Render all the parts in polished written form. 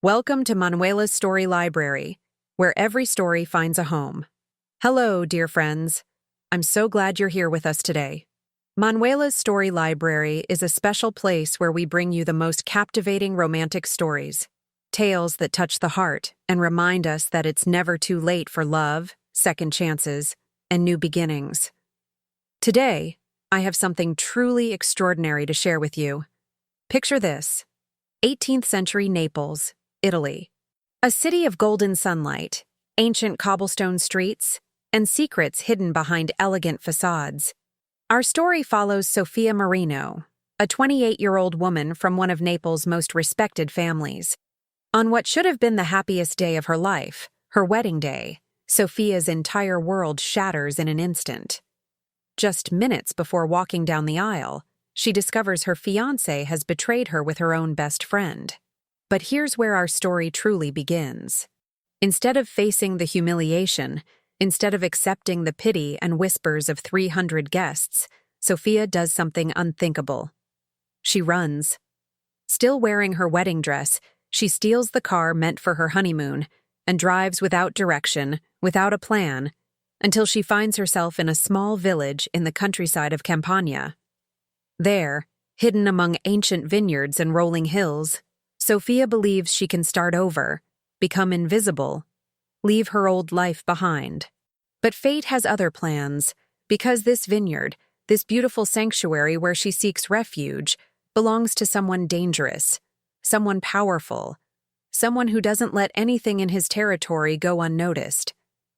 Welcome to Manuela's Story Library, where every story finds a home. Hello, dear friends. I'm so glad you're here with us today. Manuela's Story Library is a special place where we bring you the most captivating romantic stories, tales that touch the heart and remind us that it's never too late for love, second chances, and new beginnings. Today, I have something truly extraordinary to share with you. Picture this: 18th century Naples, Italy. A city of golden sunlight, ancient cobblestone streets, and secrets hidden behind elegant facades. Our story follows Sofia Marino, a 28-year-old woman from one of Naples' most respected families. On what should have been the happiest day of her life, her wedding day, Sofia's entire world shatters in an instant. Just minutes before walking down the aisle, she discovers her fiancé has betrayed her with her own best friend. But here's where our story truly begins. Instead of facing the humiliation, instead of accepting the pity and whispers of 300 guests, Sofia does something unthinkable. She runs. Still wearing her wedding dress, she steals the car meant for her honeymoon and drives without direction, without a plan, until she finds herself in a small village in the countryside of Campania. There, hidden among ancient vineyards and rolling hills, Sofia believes she can start over, become invisible, leave her old life behind. But fate has other plans, because this vineyard, this beautiful sanctuary where she seeks refuge, belongs to someone dangerous, someone powerful, someone who doesn't let anything in his territory go unnoticed.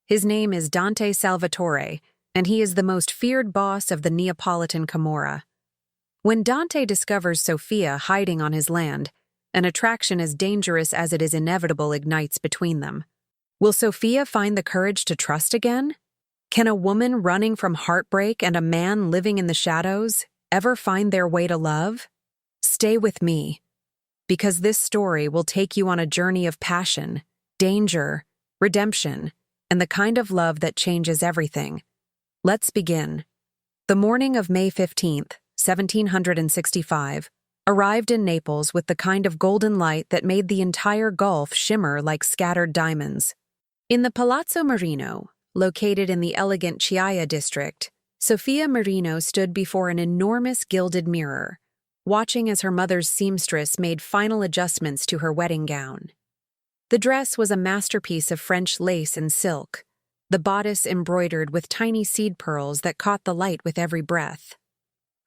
His name is Dante Salvatore, and he is the most feared boss of the Neapolitan Camorra. When Dante discovers Sofia hiding on his land, an attraction as dangerous as it is inevitable ignites between them. Will Sofia find the courage to trust again? Can a woman running from heartbreak and a man living in the shadows ever find their way to love? Stay with me, because this story will take you on a journey of passion, danger, redemption, and the kind of love that changes everything. Let's begin. The morning of May 15th, 1765, arrived in Naples with the kind of golden light that made the entire Gulf shimmer like scattered diamonds. In the Palazzo Marino, located in the elegant Chiaia district, Sofia Marino stood before an enormous gilded mirror, watching as her mother's seamstress made final adjustments to her wedding gown. The dress was a masterpiece of French lace and silk, the bodice embroidered with tiny seed pearls that caught the light with every breath.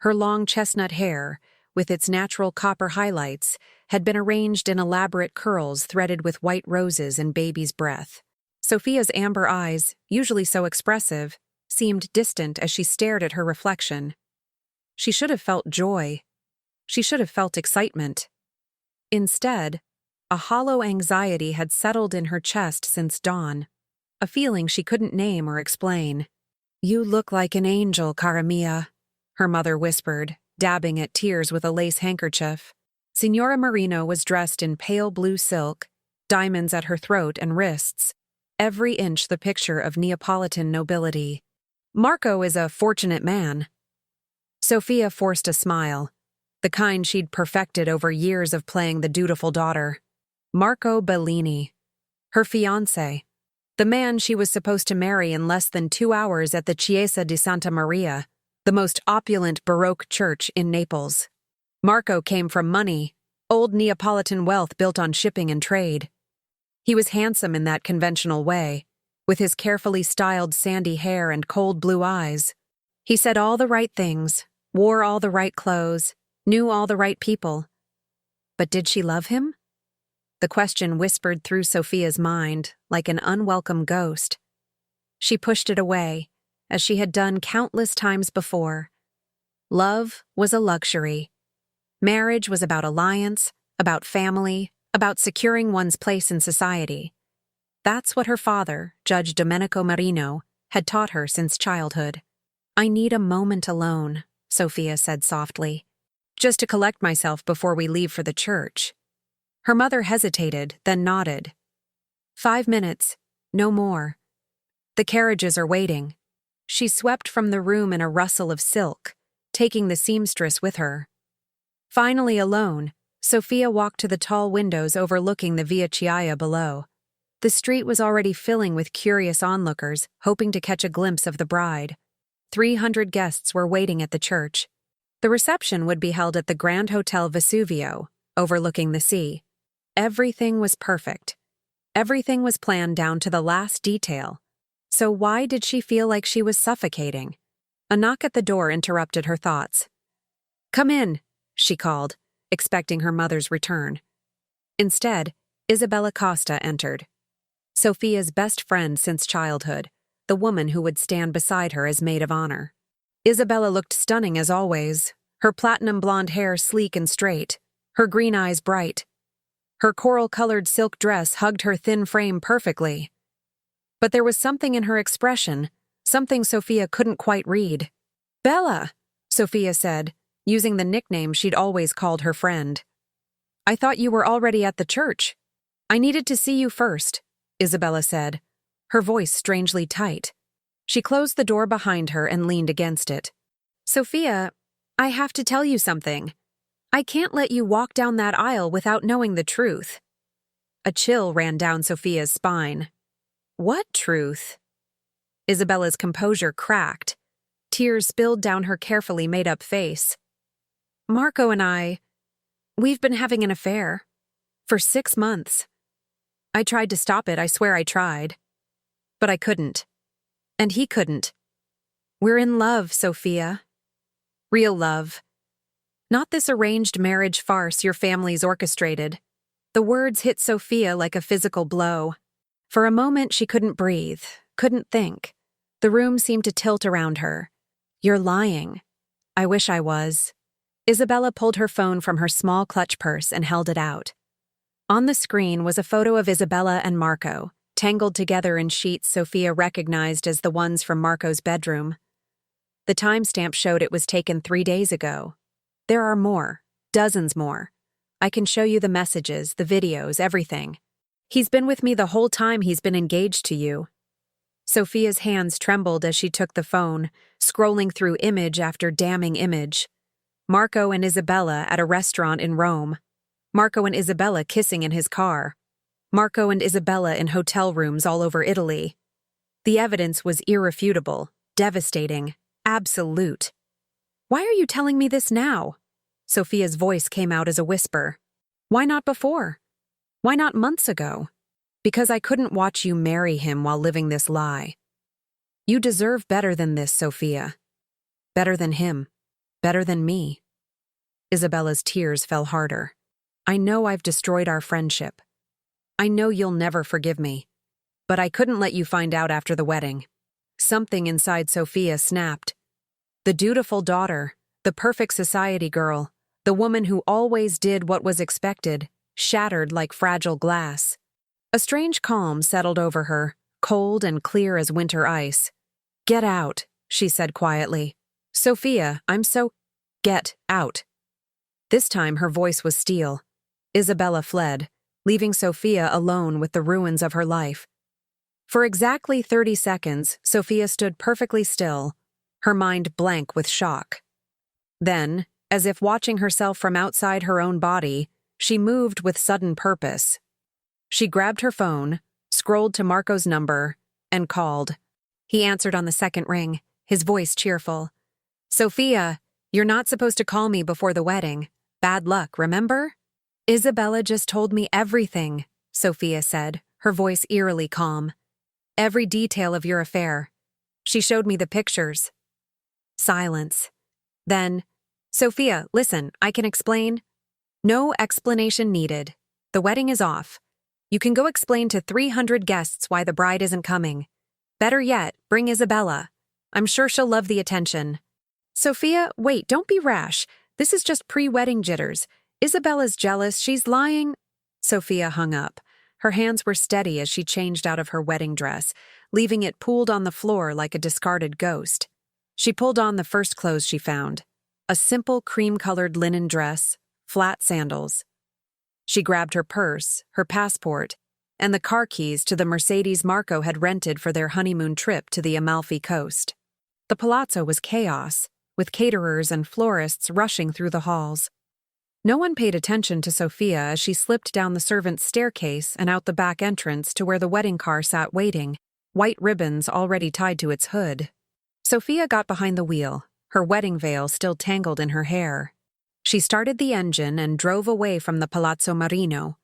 Her long chestnut hair, with its natural copper highlights, had been arranged in elaborate curls threaded with white roses and baby's breath. Sofia's amber eyes, usually so expressive, seemed distant as she stared at her reflection. She should have felt joy. She should have felt excitement. Instead, a hollow anxiety had settled in her chest since dawn, a feeling she couldn't name or explain. "You look like an angel, cara mia," her mother whispered, dabbing at tears with a lace handkerchief. Signora Marino was dressed in pale blue silk, diamonds at her throat and wrists, every inch the picture of Neapolitan nobility. "Marco is a fortunate man." Sofia forced a smile, the kind she'd perfected over years of playing the dutiful daughter. Marco Bellini, her fiancé, the man she was supposed to marry in less than 2 hours at the Chiesa di Santa Maria, the most opulent Baroque church in Naples. Marco came from money, old Neapolitan wealth built on shipping and trade. He was handsome in that conventional way, with his carefully styled sandy hair and cold blue eyes. He said all the right things, wore all the right clothes, knew all the right people. But did she love him? The question whispered through Sofia's mind like an unwelcome ghost. She pushed it away, as she had done countless times before. Love was a luxury. Marriage was about alliance, about family, about securing one's place in society. That's what her father, Judge Domenico Marino, had taught her since childhood. "I need a moment alone," Sofia said softly, "just to collect myself before we leave for the church." Her mother hesitated, then nodded. 5 minutes, no more. The carriages are waiting." She swept from the room in a rustle of silk, taking the seamstress with her. Finally alone, Sophia walked to the tall windows overlooking the Via Chiaia below. The street was already filling with curious onlookers, hoping to catch a glimpse of the bride. 300 guests were waiting at the church. The reception would be held at the Grand Hotel Vesuvio, overlooking the sea. Everything was perfect. Everything was planned down to the last detail. So why did she feel like she was suffocating? A knock at the door interrupted her thoughts. "Come in," she called, expecting her mother's return. Instead, Isabella Costa entered. Sophia's best friend since childhood, the woman who would stand beside her as maid of honor. Isabella looked stunning as always, her platinum blonde hair sleek and straight, her green eyes bright. Her coral-colored silk dress hugged her thin frame perfectly. But there was something in her expression, something Sophia couldn't quite read. "Bella," Sophia said, using the nickname she'd always called her friend. "I thought you were already at the church." "I needed to see you first," Isabella said, her voice strangely tight. She closed the door behind her and leaned against it. "Sophia, I have to tell you something. I can't let you walk down that aisle without knowing the truth." A chill ran down Sophia's spine. What truth? Isabella's composure cracked. Tears spilled down her carefully made-up face. "Marco and we've been having an affair. For 6 months. I tried to stop it, I swear I tried. But I couldn't. And he couldn't. We're in love, Sophia. Real love. Not this arranged marriage farce your family's orchestrated." The words hit Sophia like a physical blow. For a moment she couldn't breathe, couldn't think. The room seemed to tilt around her. "You're lying." "I wish I was." Isabella pulled her phone from her small clutch purse and held it out. On the screen was a photo of Isabella and Marco, tangled together in sheets Sophia recognized as the ones from Marco's bedroom. The timestamp showed it was taken 3 days ago. "There are more, dozens more. I can show you the messages, the videos, everything. He's been with me the whole time he's been engaged to you." Sophia's hands trembled as she took the phone, scrolling through image after damning image. Marco and Isabella at a restaurant in Rome. Marco and Isabella kissing in his car. Marco and Isabella in hotel rooms all over Italy. The evidence was irrefutable, devastating, absolute. "Why are you telling me this now?" Sophia's voice came out as a whisper. "Why not before? Why not months ago?" "Because I couldn't watch you marry him while living this lie. You deserve better than this, Sophia. Better than him. Better than me." Isabella's tears fell harder. "I know I've destroyed our friendship. I know you'll never forgive me. But I couldn't let you find out after the wedding." Something inside Sophia snapped. The dutiful daughter, the perfect society girl, the woman who always did what was expected, shattered like fragile glass. A strange calm settled over her, cold and clear as winter ice. "Get out," she said quietly. "Sophia, Get out." This time her voice was steel. Isabella fled, leaving Sophia alone with the ruins of her life. For exactly 30 seconds, Sophia stood perfectly still, her mind blank with shock. Then, as if watching herself from outside her own body, she moved with sudden purpose. She grabbed her phone, scrolled to Marco's number, and called. He answered on the second ring, his voice cheerful. "Sophia, you're not supposed to call me before the wedding. Bad luck, remember?" "Isabella just told me everything," Sophia said, her voice eerily calm. "Every detail of your affair. She showed me the pictures." Silence. Then, "Sophia, listen, I can explain." "No explanation needed. The wedding is off. You can go explain to 300 guests why the bride isn't coming. Better yet, bring Isabella. I'm sure she'll love the attention." "Sophia, wait, don't be rash. This is just pre-wedding jitters. Isabella's jealous, she's lying." Sophia hung up. Her hands were steady as she changed out of her wedding dress, leaving it pooled on the floor like a discarded ghost. She pulled on the first clothes she found. A simple cream-colored linen dress, flat sandals. She grabbed her purse, her passport, and the car keys to the Mercedes Marco had rented for their honeymoon trip to the Amalfi Coast. The palazzo was chaos, with caterers and florists rushing through the halls. No one paid attention to Sophia as she slipped down the servants' staircase and out the back entrance to where the wedding car sat waiting, white ribbons already tied to its hood. Sophia got behind the wheel, her wedding veil still tangled in her hair. She started the engine and drove away from the Palazzo Marino,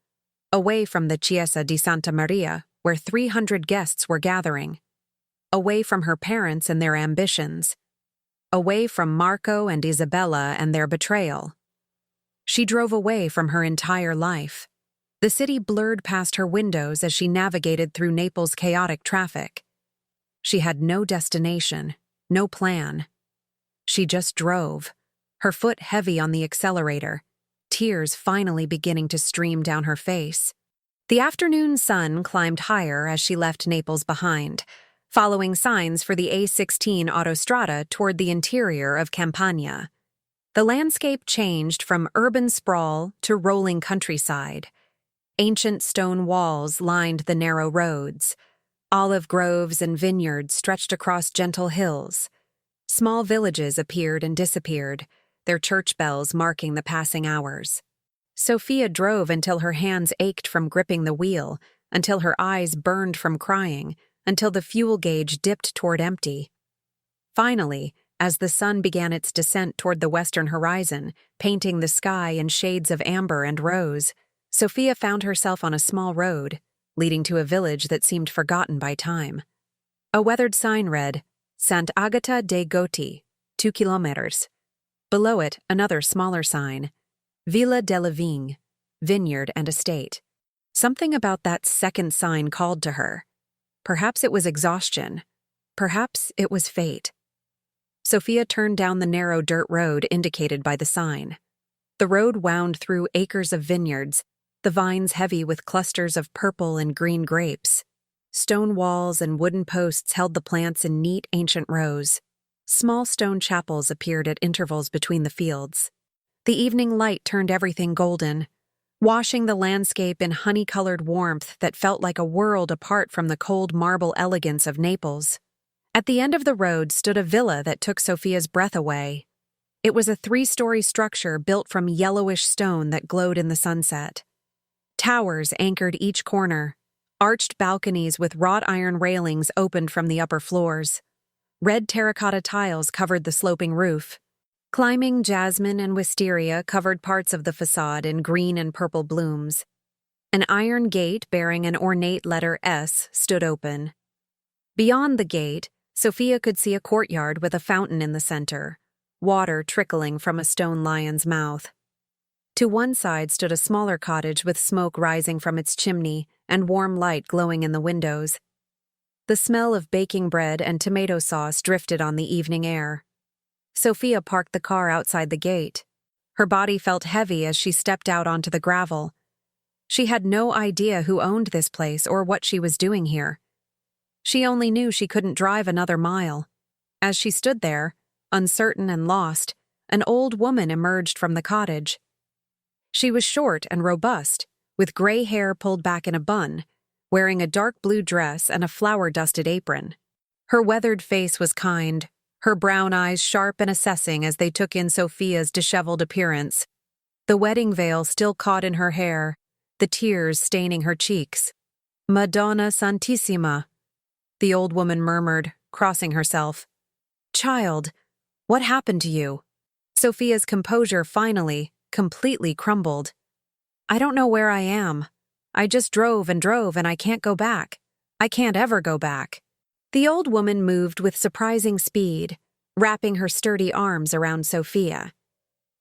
away from the Chiesa di Santa Maria, where 300 guests were gathering, away from her parents and their ambitions, away from Marco and Isabella and their betrayal. She drove away from her entire life. The city blurred past her windows as she navigated through Naples' chaotic traffic. She had no destination, no plan. She just drove, her foot heavy on the accelerator, tears finally beginning to stream down her face. The afternoon sun climbed higher as she left Naples behind, following signs for the A16 autostrada toward the interior of Campania. The landscape changed from urban sprawl to rolling countryside. Ancient stone walls lined the narrow roads. Olive groves and vineyards stretched across gentle hills. Small villages appeared and disappeared, their church bells marking the passing hours. Sophia drove until her hands ached from gripping the wheel, until her eyes burned from crying, until the fuel gauge dipped toward empty. Finally, as the sun began its descent toward the western horizon, painting the sky in shades of amber and rose, Sophia found herself on a small road, leading to a village that seemed forgotten by time. A weathered sign read, Sant'Agata dei Goti, 2 kilometers. Below it, another smaller sign, Villa della Vigne, vineyard and estate. Something about that second sign called to her. Perhaps it was exhaustion. Perhaps it was fate. Sophia turned down the narrow dirt road indicated by the sign. The road wound through acres of vineyards, the vines heavy with clusters of purple and green grapes. Stone walls and wooden posts held the plants in neat ancient rows. Small stone chapels appeared at intervals between the fields. The evening light turned everything golden, washing the landscape in honey-colored warmth that felt like a world apart from the cold marble elegance of Naples. At the end of the road stood a villa that took Sophia's breath away. It was a 3-story structure built from yellowish stone that glowed in the sunset. Towers anchored each corner. Arched balconies with wrought iron railings opened from the upper floors. Red terracotta tiles covered the sloping roof. Climbing jasmine and wisteria covered parts of the facade in green and purple blooms. An iron gate bearing an ornate letter S stood open. Beyond the gate, Sophia could see a courtyard with a fountain in the center, water trickling from a stone lion's mouth. To one side stood a smaller cottage with smoke rising from its chimney and warm light glowing in the windows. The smell of baking bread and tomato sauce drifted on the evening air. Sophia parked the car outside the gate. Her body felt heavy as she stepped out onto the gravel. She had no idea who owned this place or what she was doing here. She only knew she couldn't drive another mile. As she stood there, uncertain and lost, an old woman emerged from the cottage. She was short and robust, with gray hair pulled back in a bun, wearing a dark blue dress and a flour-dusted apron. Her weathered face was kind, her brown eyes sharp and assessing as they took in Sophia's disheveled appearance. The wedding veil still caught in her hair, the tears staining her cheeks. "Madonna Santissima," the old woman murmured, crossing herself. "Child, what happened to you?" Sophia's composure finally, completely crumbled. "I don't know where I am. I just drove and I can't go back. I can't ever go back." The old woman moved with surprising speed, wrapping her sturdy arms around Sophia.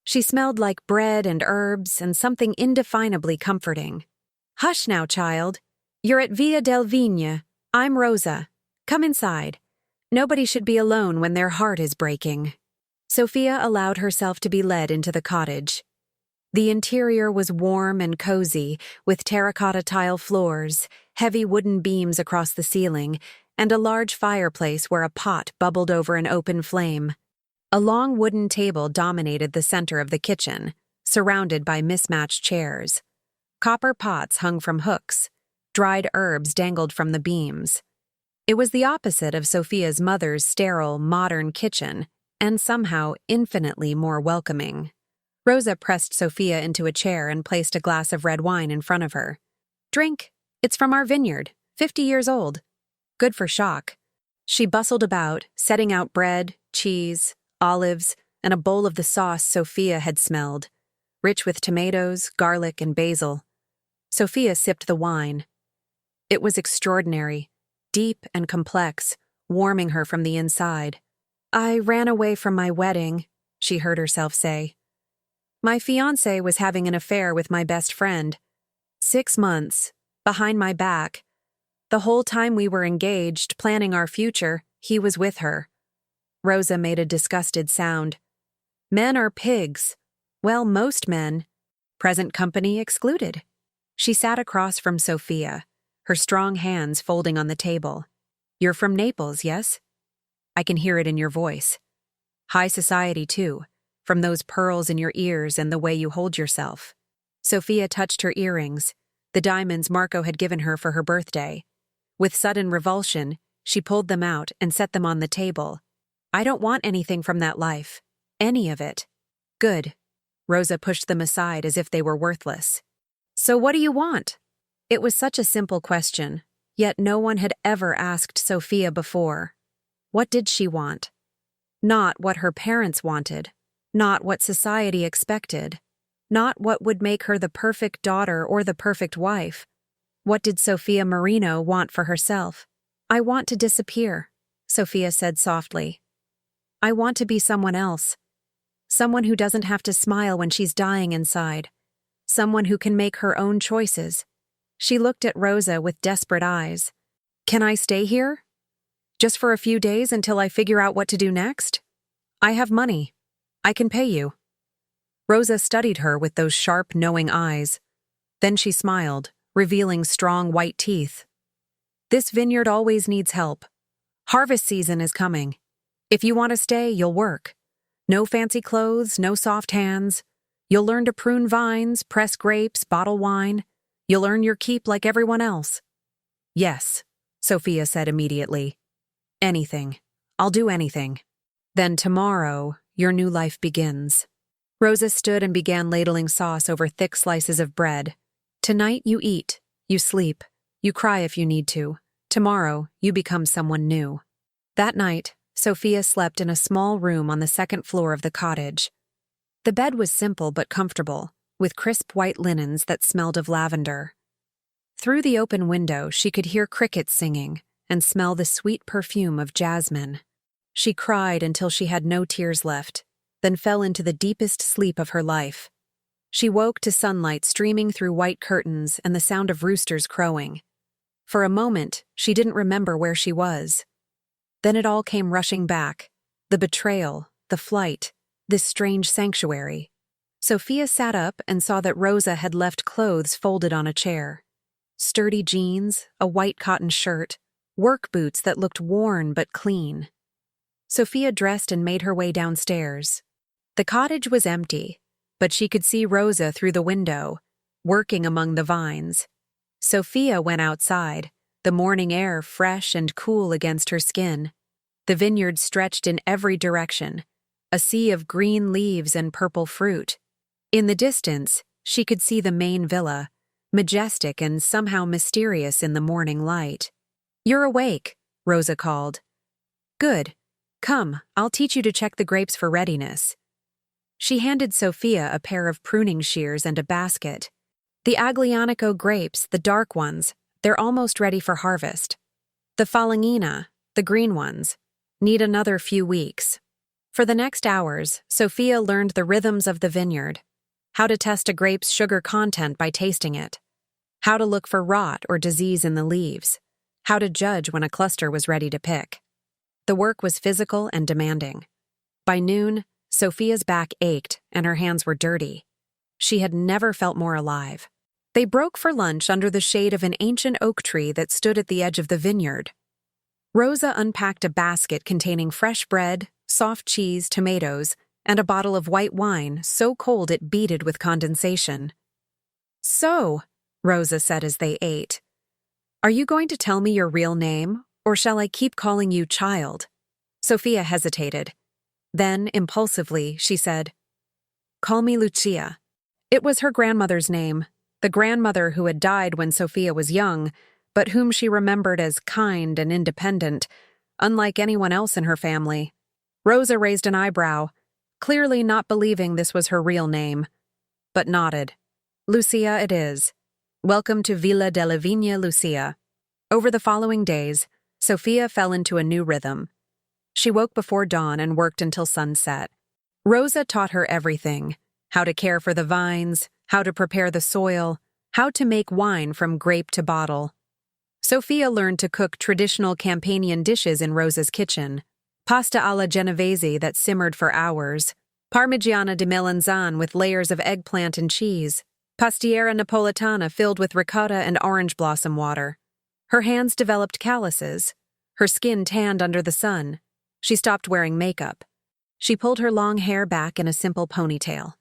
She smelled like bread and herbs and something indefinably comforting. "Hush now, child. You're at Via del Vigne. I'm Rosa. Come inside. Nobody should be alone when their heart is breaking." Sophia allowed herself to be led into the cottage. The interior was warm and cozy, with terracotta tile floors, heavy wooden beams across the ceiling, and a large fireplace where a pot bubbled over an open flame. A long wooden table dominated the center of the kitchen, surrounded by mismatched chairs. Copper pots hung from hooks. Dried herbs dangled from the beams. It was the opposite of Sophia's mother's sterile, modern kitchen, and somehow infinitely more welcoming. Rosa pressed Sophia into a chair and placed a glass of red wine in front of her. Drink. It's from our vineyard, 50 years old. Good for shock. She bustled about, setting out bread, cheese, olives, and a bowl of the sauce Sophia had smelled, rich with tomatoes, garlic, and basil. Sophia sipped the wine. It was extraordinary, deep and complex, warming her from the inside. I ran away from my wedding, she heard herself say. My fiancé was having an affair with my best friend. 6 months, behind my back. The whole time we were engaged, planning our future, he was with her. Rosa made a disgusted sound. Men are pigs. Well, most men. Present company excluded. She sat across from Sophia, her strong hands folding on the table. You're from Naples, yes? I can hear it in your voice. High society, too, from those pearls in your ears and the way you hold yourself. Sophia touched her earrings, the diamonds Marco had given her for her birthday. With sudden revulsion, she pulled them out and set them on the table. I don't want anything from that life. Any of it. Good. Rosa pushed them aside as if they were worthless. So what do you want? It was such a simple question, yet no one had ever asked Sophia before. What did she want? Not what her parents wanted, not what society expected, not what would make her the perfect daughter or the perfect wife. What did Sophia Marino want for herself? I want to disappear, Sophia said softly. I want to be someone else. Someone who doesn't have to smile when she's dying inside. Someone who can make her own choices. She looked at Rosa with desperate eyes. Can I stay here? Just for a few days until I figure out what to do next? I have money. I can pay you. Rosa studied her with those sharp, knowing eyes. Then she smiled, revealing strong white teeth. This vineyard always needs help. Harvest season is coming. If you want to stay, you'll work. No fancy clothes, no soft hands. You'll learn to prune vines, press grapes, bottle wine. You'll earn your keep like everyone else. Yes, Sophia said immediately. Anything. I'll do anything. Then tomorrow, your new life begins. Rosa stood and began ladling sauce over thick slices of bread. Tonight you eat, you sleep, you cry if you need to. Tomorrow, you become someone new. That night, Sophia slept in a small room on the second floor of the cottage. The bed was simple but comfortable, with crisp white linens that smelled of lavender. Through the open window, she could hear crickets singing and smell the sweet perfume of jasmine. She cried until she had no tears left, then fell into the deepest sleep of her life. She woke to sunlight streaming through white curtains and the sound of roosters crowing. For a moment, she didn't remember where she was. Then it all came rushing back. The betrayal, the flight, this strange sanctuary. Sophia sat up and saw that Rosa had left clothes folded on a chair. Sturdy jeans, a white cotton shirt, work boots that looked worn but clean. Sophia dressed and made her way downstairs. The cottage was empty, but she could see Rosa through the window, working among the vines. Sophia went outside, the morning air fresh and cool against her skin. The vineyard stretched in every direction, a sea of green leaves and purple fruit. In the distance, she could see the main villa, majestic and somehow mysterious in the morning light. You're awake, Rosa called. Good. Come, I'll teach you to check the grapes for readiness. She handed Sophia a pair of pruning shears and a basket. The Aglianico grapes, the dark ones, they're almost ready for harvest. The Falanghina, the green ones, need another few weeks. For the next hours, Sophia learned the rhythms of the vineyard, how to test a grape's sugar content by tasting it, how to look for rot or disease in the leaves, how to judge when a cluster was ready to pick. The work was physical and demanding. By noon, Sophia's back ached and her hands were dirty. She had never felt more alive. They broke for lunch under the shade of an ancient oak tree that stood at the edge of the vineyard. Rosa unpacked a basket containing fresh bread, soft cheese, tomatoes, and a bottle of white wine so cold it beaded with condensation. So, Rosa said as they ate, are you going to tell me your real name, or shall I keep calling you child? Sophia hesitated. Then, impulsively, she said, Call me Lucia. It was her grandmother's name, the grandmother who had died when Sophia was young, but whom she remembered as kind and independent, unlike anyone else in her family. Rosa raised an eyebrow, clearly not believing this was her real name, but nodded. Lucia it is. Welcome to Villa de la Vigna, Lucia. Over the following days, Sophia fell into a new rhythm. She woke before dawn and worked until sunset. Rosa taught her everything: how to care for the vines, how to prepare the soil, how to make wine from grape to bottle. Sophia learned to cook traditional Campanian dishes in Rosa's kitchen: pasta alla Genovese that simmered for hours, parmigiana di melanzane with layers of eggplant and cheese, pastiera napoletana filled with ricotta and orange blossom water. Her hands developed calluses. Her skin tanned under the sun. She stopped wearing makeup. She pulled her long hair back in a simple ponytail.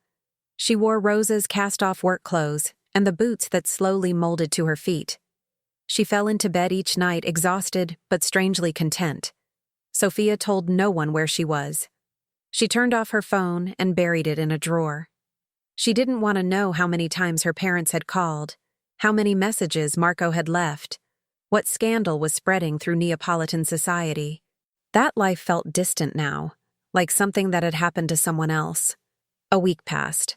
She wore Rosa's cast-off work clothes and the boots that slowly molded to her feet. She fell into bed each night exhausted but strangely content. Sophia told no one where she was. She turned off her phone and buried it in a drawer. She didn't want to know how many times her parents had called, how many messages Marco had left, what scandal was spreading through Neapolitan society. That life felt distant now, like something that had happened to someone else. A week passed.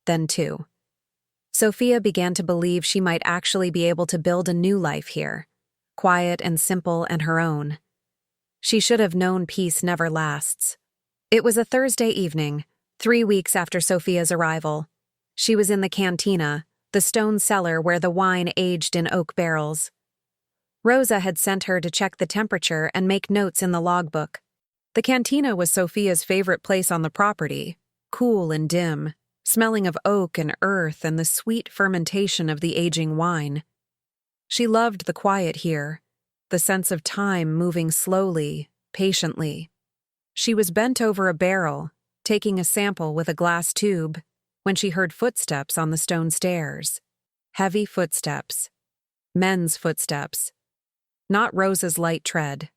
Then 2. Sophia began to believe she might actually be able to build a new life here, quiet and simple and her own. She should have known peace never lasts. It was a Thursday evening, 3 weeks after Sophia's arrival. She was in the cantina, the stone cellar where the wine aged in oak barrels. Rosa had sent her to check the temperature and make notes in the logbook. The cantina was Sophia's favorite place on the property, cool and dim, smelling of oak and earth and the sweet fermentation of the aging wine. She loved the quiet here, the sense of time moving slowly, patiently. She was bent over a barrel, taking a sample with a glass tube, when she heard footsteps on the stone stairs. Heavy footsteps. Men's footsteps. Not Rosa's light tread.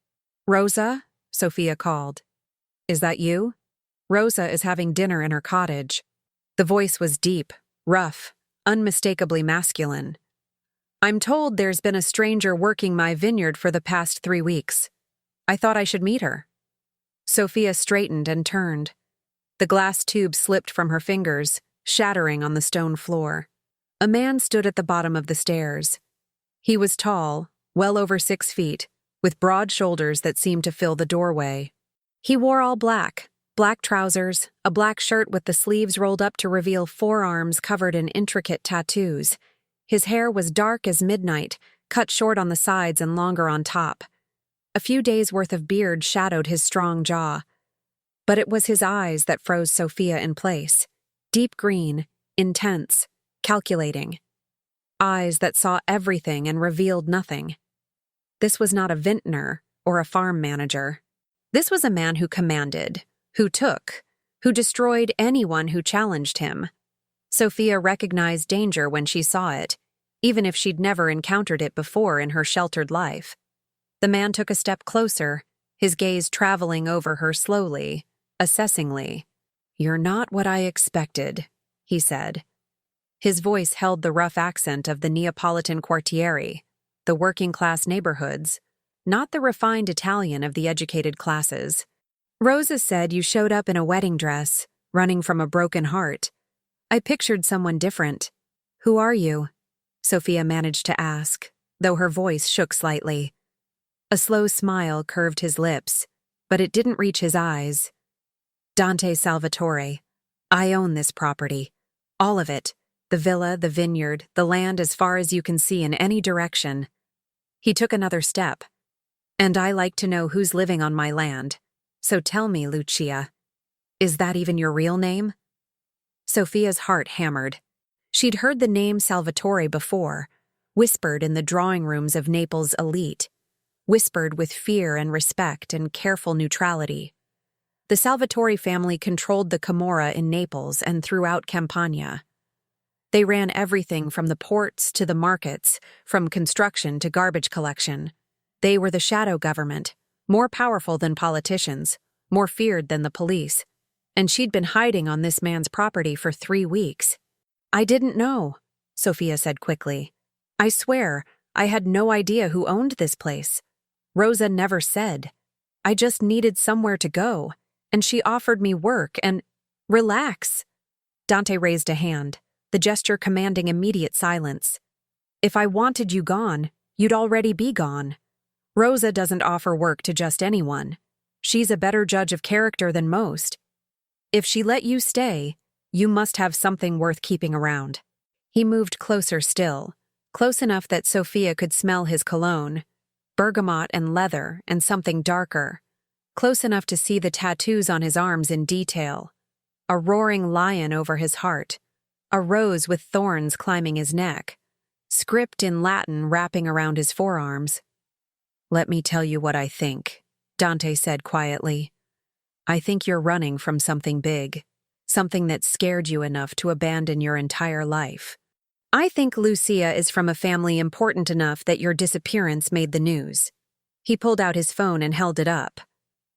"Rosa?" Sophia called. "Is that you?" "Rosa is having dinner in her cottage." The voice was deep, rough, unmistakably masculine. "I'm told there's been a stranger working my vineyard for the past 3 weeks. I thought I should meet her." Sophia straightened and turned. The glass tube slipped from her fingers, shattering on the stone floor. A man stood at the bottom of the stairs. He was tall, well over 6 feet, with broad shoulders that seemed to fill the doorway. He wore all black trousers, a black shirt with the sleeves rolled up to reveal forearms covered in intricate tattoos. His hair was dark as midnight, cut short on the sides and longer on top. A few days' worth of beard shadowed his strong jaw. But it was his eyes that froze Sophia in place. Deep green, intense, calculating. Eyes that saw everything and revealed nothing. This was not a vintner or a farm manager. This was a man who commanded, who took, who destroyed anyone who challenged him. Sophia recognized danger when she saw it, even if she'd never encountered it before in her sheltered life. The man took a step closer, his gaze traveling over her slowly, assessingly. "You're not what I expected," he said. His voice held the rough accent of the Neapolitan quartieri, the working-class neighborhoods, not the refined Italian of the educated classes. "Rosa said you showed up in a wedding dress, running from a broken heart. I pictured someone different. Who are you?" Sophia managed to ask, though her voice shook slightly. A slow smile curved his lips, but it didn't reach his eyes. "Dante Salvatore. I own this property. All of it. The villa, the vineyard, the land as far as you can see in any direction." He took another step. "And I like to know who's living on my land. So tell me, Lucia, is that even your real name?" Sophia's heart hammered. She'd heard the name Salvatore before, whispered in the drawing rooms of Naples' elite, whispered with fear and respect and careful neutrality. The Salvatore family controlled the Camorra in Naples and throughout Campania. They ran everything from the ports to the markets, from construction to garbage collection. They were the shadow government, more powerful than politicians, more feared than the police. and she'd been hiding on this man's property for 3 weeks. I didn't know, Sophia said quickly. I swear, I had no idea who owned this place. Rosa never said. I just needed somewhere to go, and she offered me work and— Relax. Dante raised a hand, the gesture commanding immediate silence. If I wanted you gone, you'd already be gone. Rosa doesn't offer work to just anyone. She's a better judge of character than most. If she let you stay, you must have something worth keeping around. He moved closer still, close enough that Sophia could smell his cologne, bergamot and leather and something darker, close enough to see the tattoos on his arms in detail. A roaring lion over his heart, a rose with thorns climbing his neck, script in Latin wrapping around his forearms. Let me tell you what I think, Dante said quietly. I think you're running from something big, something that scared you enough to abandon your entire life. I think Lucia is from a family important enough that your disappearance made the news. He pulled out his phone and held it up.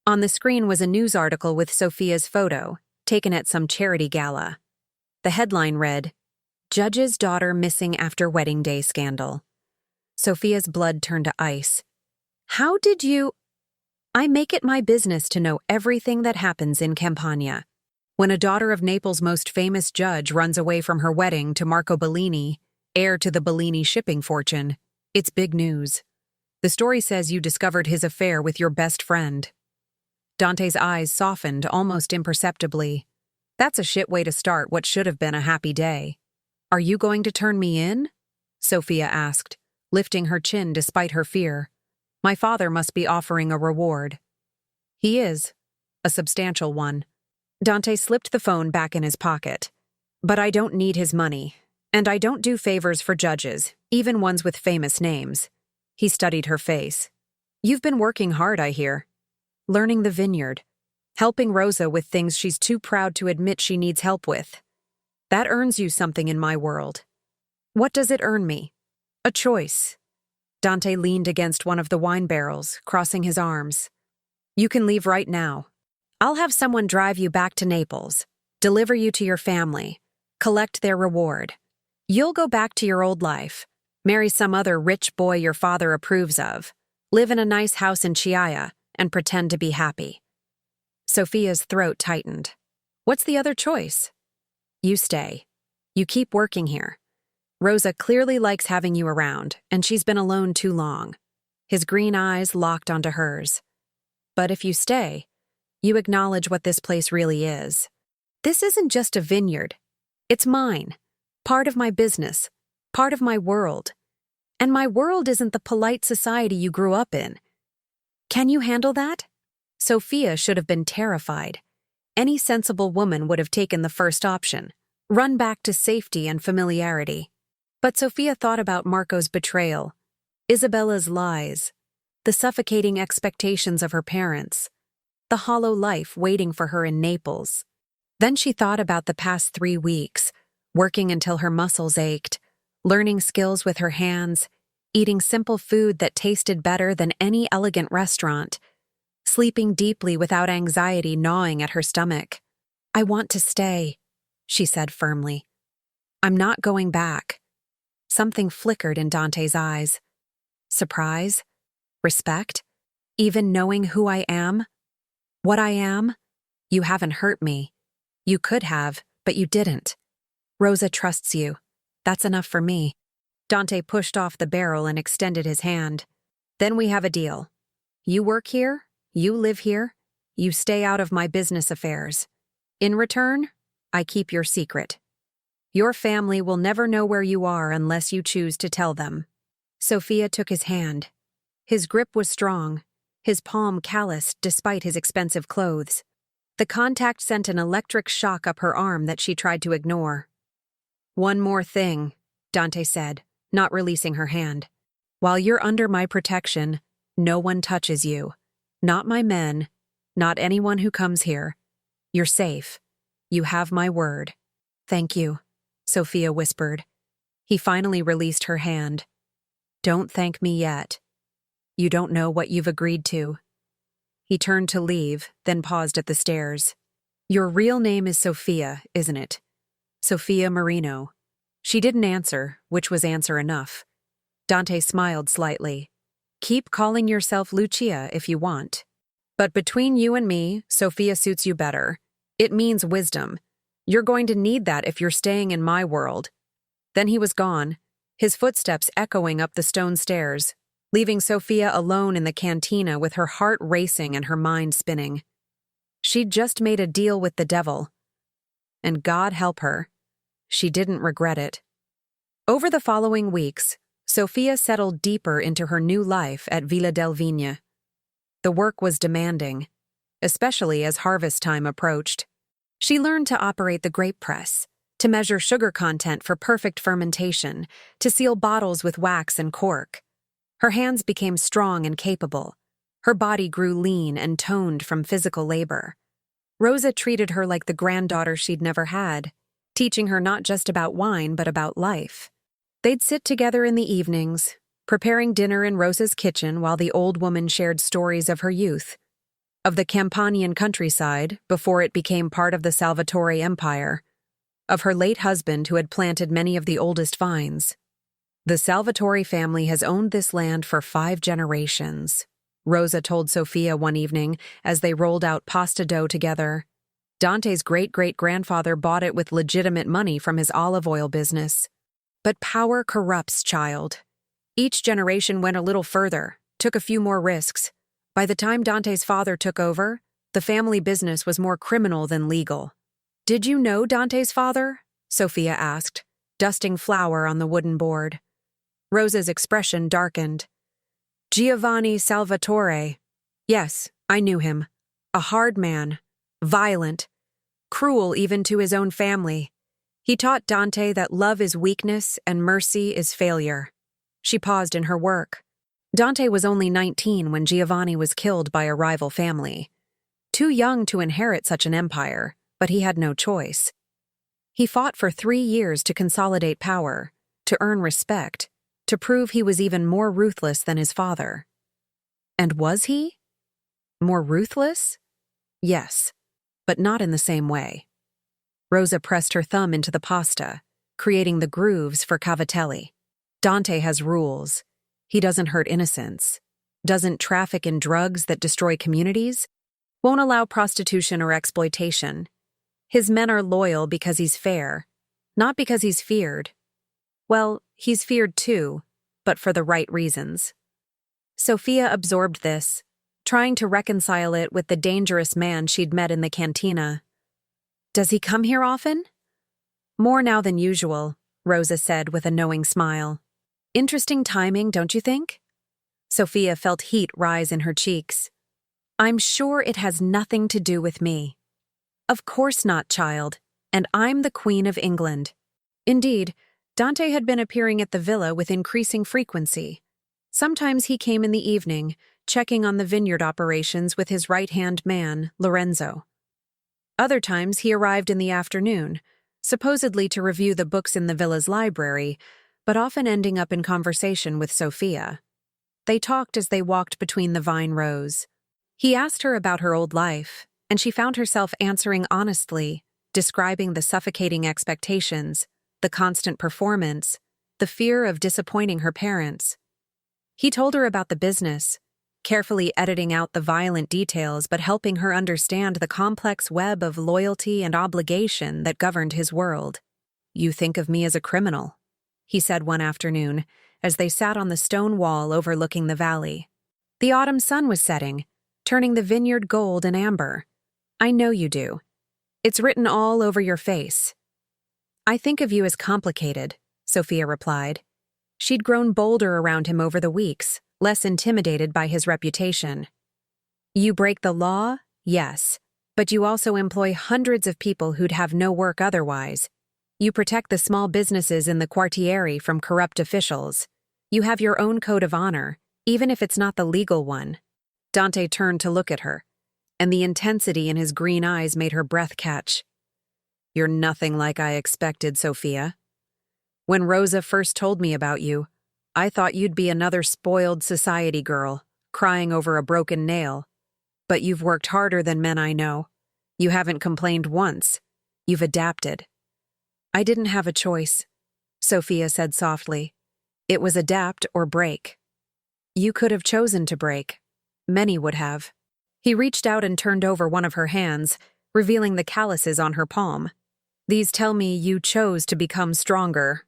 On the screen was a news article with Sophia's photo, taken at some charity gala. The headline read, Judge's Daughter Missing After Wedding Day Scandal. Sophia's blood turned to ice. How did you— I make it my business to know everything that happens in Campania. When a daughter of Naples' most famous judge runs away from her wedding to Marco Bellini, heir to the Bellini shipping fortune, it's big news. The story says you discovered his affair with your best friend. Dante's eyes softened almost imperceptibly. That's a shit way to start what should have been a happy day. Are you going to turn me in? Sophia asked, lifting her chin despite her fear. My father must be offering a reward. He is. A substantial one. Dante slipped the phone back in his pocket. But I don't need his money. And I don't do favors for judges, even ones with famous names. He studied her face. You've been working hard, I hear. Learning the vineyard. Helping Rosa with things she's too proud to admit she needs help with. That earns you something in my world. What does it earn me? A choice. Dante leaned against one of the wine barrels, crossing his arms. You can leave right now. I'll have someone drive you back to Naples, deliver you to your family, collect their reward. You'll go back to your old life, marry some other rich boy your father approves of, live in a nice house in Chiaia, and pretend to be happy. Sophia's throat tightened. What's the other choice? You stay. You keep working here. Rosa clearly likes having you around, and she's been alone too long. His green eyes locked onto hers. But if you stay, you acknowledge what this place really is. This isn't just a vineyard. It's mine. Part of my business. Part of my world. And my world isn't the polite society you grew up in. Can you handle that? Sophia should have been terrified. Any sensible woman would have taken the first option, run back to safety and familiarity. But Sophia thought about Marco's betrayal, Isabella's lies, the suffocating expectations of her parents, the hollow life waiting for her in Naples. Then she thought about the past 3 weeks, working until her muscles ached, learning skills with her hands, eating simple food that tasted better than any elegant restaurant, sleeping deeply without anxiety gnawing at her stomach. I want to stay, she said firmly. I'm not going back. Something flickered in Dante's eyes. Surprise? Respect? Even knowing who I am? What I am? You haven't hurt me. You could have, but you didn't. Rosa trusts you. That's enough for me. Dante pushed off the barrel and extended his hand. Then we have a deal. You work here, you live here, you stay out of my business affairs. In return, I keep your secret. Your family will never know where you are unless you choose to tell them. Sophia took his hand. His grip was strong, his palm calloused despite his expensive clothes. The contact sent an electric shock up her arm that she tried to ignore. One more thing, Dante said, not releasing her hand. While you're under my protection, no one touches you. Not my men, not anyone who comes here. You're safe. You have my word. Thank you, Sophia whispered. He finally released her hand. Don't thank me yet. You don't know what you've agreed to. He turned to leave, then paused at the stairs. Your real name is Sophia, isn't it? Sophia Marino. She didn't answer, which was answer enough. Dante smiled slightly. Keep calling yourself Lucia if you want. But between you and me, Sophia suits you better. It means wisdom. You're going to need that if you're staying in my world. Then he was gone, his footsteps echoing up the stone stairs, leaving Sophia alone in the cantina with her heart racing and her mind spinning. She'd just made a deal with the devil. And God help her, she didn't regret it. Over the following weeks, Sophia settled deeper into her new life at Villa del Vigna. The work was demanding, especially as harvest time approached. She learned to operate the grape press, to measure sugar content for perfect fermentation, to seal bottles with wax and cork. Her hands became strong and capable. Her body grew lean and toned from physical labor. Rosa treated her like the granddaughter she'd never had, teaching her not just about wine but about life. They'd sit together in the evenings, preparing dinner in Rosa's kitchen while the old woman shared stories of her youth, of the Campanian countryside before it became part of the Salvatore Empire, of her late husband who had planted many of the oldest vines. The Salvatore family has owned this land for 5 generations, Rosa told Sophia one evening as they rolled out pasta dough together. Dante's great-great-grandfather bought it with legitimate money from his olive oil business. But power corrupts, child. Each generation went a little further, took a few more risks. By the time Dante's father took over, the family business was more criminal than legal. Did you know Dante's father? Sophia asked, dusting flour on the wooden board. Rosa's expression darkened. Giovanni Salvatore. Yes, I knew him. A hard man, violent, cruel even to his own family. He taught Dante that love is weakness and mercy is failure. She paused in her work. Dante was only 19 when Giovanni was killed by a rival family. Too young to inherit such an empire, but he had no choice. He fought for 3 years to consolidate power, to earn respect, to prove he was even more ruthless than his father. And was he? More ruthless? Yes, but not in the same way. Rosa pressed her thumb into the pasta, creating the grooves for cavatelli. Dante has rules. He doesn't hurt innocents, doesn't traffic in drugs that destroy communities, won't allow prostitution or exploitation. His men are loyal because he's fair, not because he's feared. Well, he's feared too, but for the right reasons. Sophia absorbed this, trying to reconcile it with the dangerous man she'd met in the cantina. Does he come here often? More now than usual, Rosa said with a knowing smile. Interesting timing, don't you think? Sophia felt heat rise in her cheeks. I'm sure it has nothing to do with me. Of course not, child, and I'm the Queen of England. Indeed, Dante had been appearing at the villa with increasing frequency. Sometimes he came in the evening, checking on the vineyard operations with his right-hand man, Lorenzo. Other times he arrived in the afternoon, supposedly to review the books in the villa's library, but often ending up in conversation with Sophia. They talked as they walked between the vine rows. He asked her about her old life, and she found herself answering honestly, describing the suffocating expectations, the constant performance, the fear of disappointing her parents. He told her about the business, carefully editing out the violent details but helping her understand the complex web of loyalty and obligation that governed his world. You think of me as a criminal, he said one afternoon, as they sat on the stone wall overlooking the valley. The autumn sun was setting, turning the vineyard gold and amber. I know you do. It's written all over your face. I think of you as complicated, Sophia replied. She'd grown bolder around him over the weeks, less intimidated by his reputation. You break the law? Yes. But you also employ hundreds of people who'd have no work otherwise. You protect the small businesses in the quartiere from corrupt officials. You have your own code of honor, even if it's not the legal one. Dante turned to look at her, and the intensity in his green eyes made her breath catch. You're nothing like I expected, Sophia. When Rosa first told me about you, I thought you'd be another spoiled society girl, crying over a broken nail. But you've worked harder than men I know. You haven't complained once. You've adapted. I didn't have a choice, Sophia said softly. It was adapt or break. You could have chosen to break. Many would have. He reached out and turned over one of her hands, revealing the calluses on her palm. These tell me you chose to become stronger.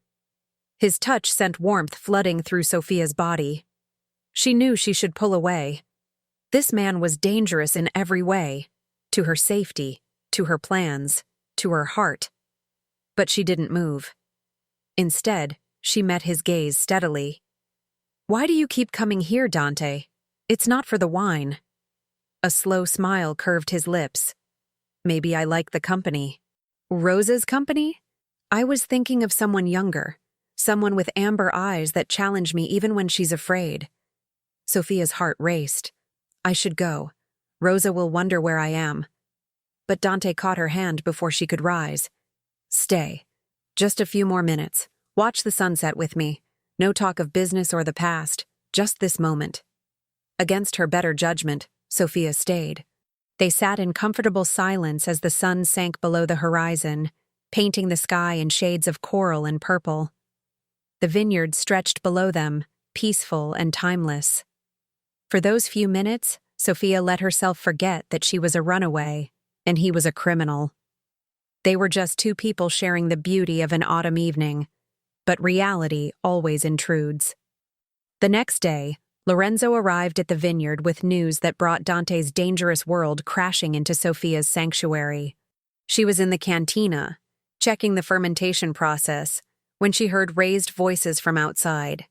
His touch sent warmth flooding through Sophia's body. She knew she should pull away. This man was dangerous in every way, to her safety, to her plans, to her heart. But she didn't move. Instead, she met his gaze steadily. Why do you keep coming here, Dante? It's not for the wine. A slow smile curved his lips. Maybe I like the company. Rosa's company? I was thinking of someone younger, someone with amber eyes that challenge me even when she's afraid. Sophia's heart raced. I should go. Rosa will wonder where I am. But Dante caught her hand before she could rise. Stay. Just a few more minutes. Watch the sunset with me. No talk of business or the past, just this moment. Against her better judgment, Sophia stayed. They sat in comfortable silence as the sun sank below the horizon, painting the sky in shades of coral and purple. The vineyard stretched below them, peaceful and timeless. For those few minutes, Sophia let herself forget that she was a runaway, and he was a criminal. They were just two people sharing the beauty of an autumn evening, but reality always intrudes. The next day, Lorenzo arrived at the vineyard with news that brought Dante's dangerous world crashing into Sophia's sanctuary. She was in the cantina, checking the fermentation process, when she heard raised voices from outside.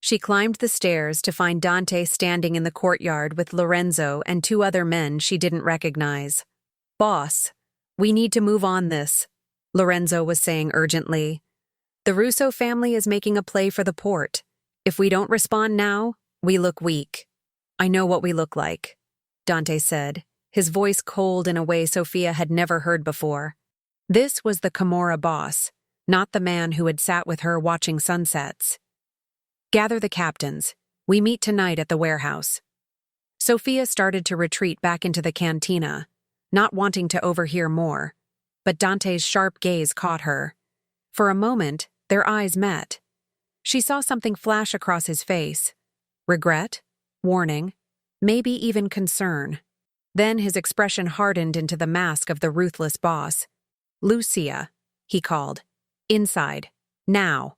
She climbed the stairs to find Dante standing in the courtyard with Lorenzo and two other men she didn't recognize. Boss, we need to move on this, Lorenzo was saying urgently. The Russo family is making a play for the port. If we don't respond now, we look weak. I know what we look like, Dante said, his voice cold in a way Sophia had never heard before. This was the Camorra boss, not the man who had sat with her watching sunsets. Gather the captains. We meet tonight at the warehouse. Sophia started to retreat back into the cantina, not wanting to overhear more, but Dante's sharp gaze caught her. For a moment, their eyes met. She saw something flash across his face. Regret, warning, maybe even concern. Then his expression hardened into the mask of the ruthless boss. Lucia, he called. Inside. Now.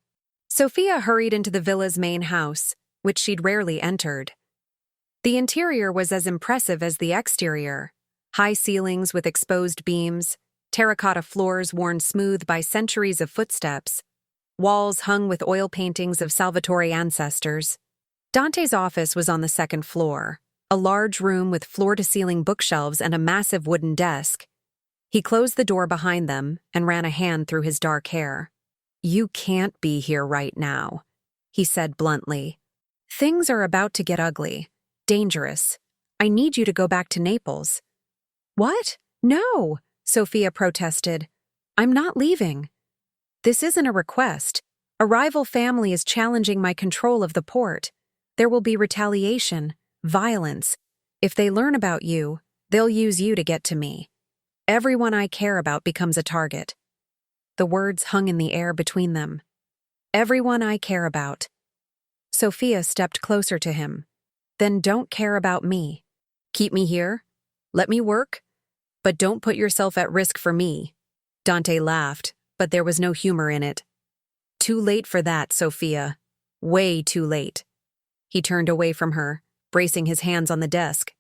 Sophia hurried into the villa's main house, which she'd rarely entered. The interior was as impressive as the exterior. High ceilings with exposed beams, terracotta floors worn smooth by centuries of footsteps, walls hung with oil paintings of Salvatore ancestors. Dante's office was on the second floor, a large room with floor-to-ceiling bookshelves and a massive wooden desk. He closed the door behind them and ran a hand through his dark hair. You can't be here right now, he said bluntly. Things are about to get ugly, dangerous. I need you to go back to Naples. What? No, Sophia protested. I'm not leaving. This isn't a request. A rival family is challenging my control of the port. There will be retaliation, violence. If they learn about you, they'll use you to get to me. Everyone I care about becomes a target. The words hung in the air between them. Everyone I care about. Sophia stepped closer to him. Then don't care about me. Keep me here. Let me work. But don't put yourself at risk for me. Dante laughed, but there was no humor in it. Too late for that, Sophia. Way too late. He turned away from her, bracing his hands on the desk.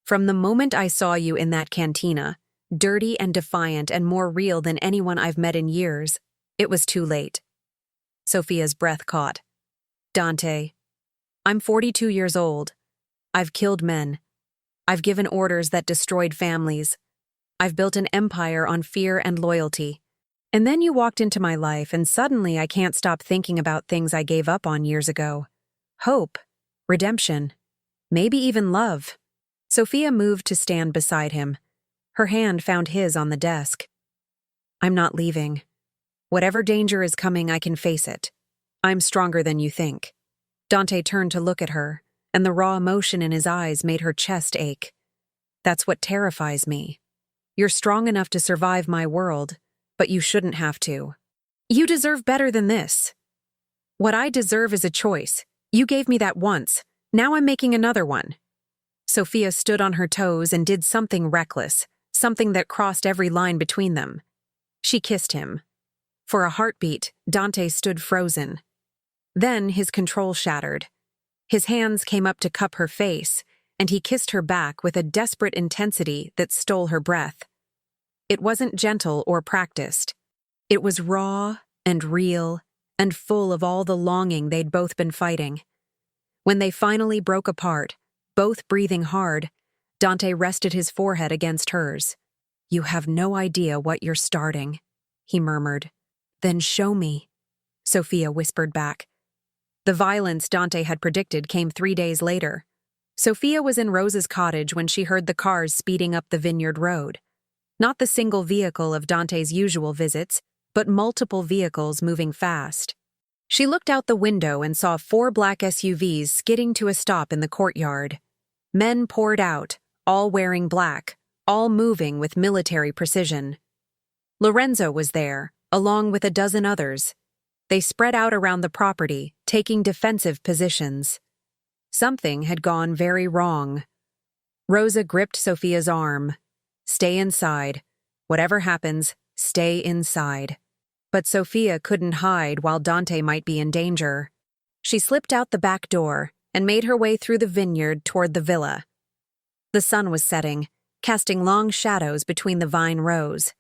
From the moment I saw you in that cantina, dirty and defiant and more real than anyone I've met in years, it was too late. Sophia's breath caught. Dante, I'm 42 years old. I've killed men. I've given orders that destroyed families. I've built an empire on fear and loyalty. And then you walked into my life and suddenly I can't stop thinking about things I gave up on years ago. Hope, redemption, maybe even love. Sophia moved to stand beside him. Her hand found his on the desk. I'm not leaving. Whatever danger is coming, I can face it. I'm stronger than you think. Dante turned to look at her, and the raw emotion in his eyes made her chest ache. That's what terrifies me. You're strong enough to survive my world, but you shouldn't have to. You deserve better than this. What I deserve is a choice. You gave me that once. Now I'm making another one. Sophia stood on her toes and did something reckless, something that crossed every line between them. She kissed him. For a heartbeat, Dante stood frozen. Then his control shattered. His hands came up to cup her face, and he kissed her back with a desperate intensity that stole her breath. It wasn't gentle or practiced. It was raw and real and full of all the longing they'd both been fighting. When they finally broke apart, both breathing hard, Dante rested his forehead against hers. "You have no idea what you're starting," he murmured. "Then show me," Sophia whispered back. The violence Dante had predicted came 3 days later. Sophia was in Rose's cottage when she heard the cars speeding up the vineyard road. Not the single vehicle of Dante's usual visits, but multiple vehicles moving fast. She looked out the window and saw 4 black SUVs skidding to a stop in the courtyard. Men poured out, all wearing black, all moving with military precision. Lorenzo was there, along with a dozen others. They spread out around the property, taking defensive positions. Something had gone very wrong. Rosa gripped Sophia's arm. "Stay inside. Whatever happens, stay inside." But Sophia couldn't hide while Dante might be in danger. She slipped out the back door and made her way through the vineyard toward the villa. The sun was setting, casting long shadows between the vine rows.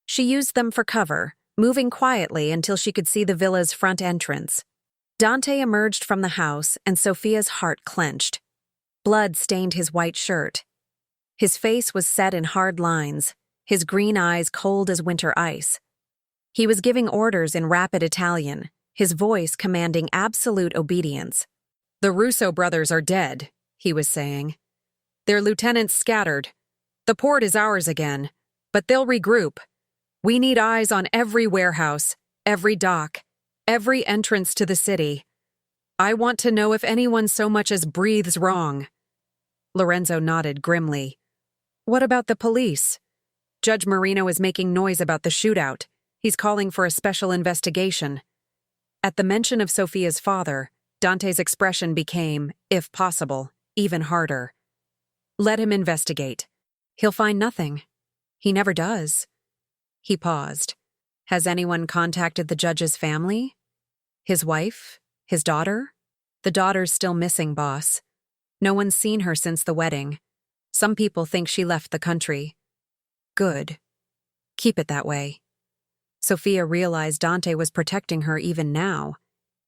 She used them for cover, moving quietly until she could see the villa's front entrance. Dante emerged from the house, and Sophia's heart clenched. Blood stained his white shirt. His face was set in hard lines, his green eyes cold as winter ice. He was giving orders in rapid Italian, his voice commanding absolute obedience. "The Russo brothers are dead," he was saying. "Their lieutenants scattered. The port is ours again, but they'll regroup. We need eyes on every warehouse, every dock, every entrance to the city. I want to know if anyone so much as breathes wrong." Lorenzo nodded grimly. "What about the police? Judge Marino is making noise about the shootout. He's calling for a special investigation." At the mention of Sophia's father, Dante's expression became, if possible, even harder. "Let him investigate. He'll find nothing. He never does." He paused. "Has anyone contacted the judge's family? His wife? His daughter?" "The daughter's still missing, boss. No one's seen her since the wedding. Some people think she left the country." "Good. Keep it that way." Sophia realized Dante was protecting her even now,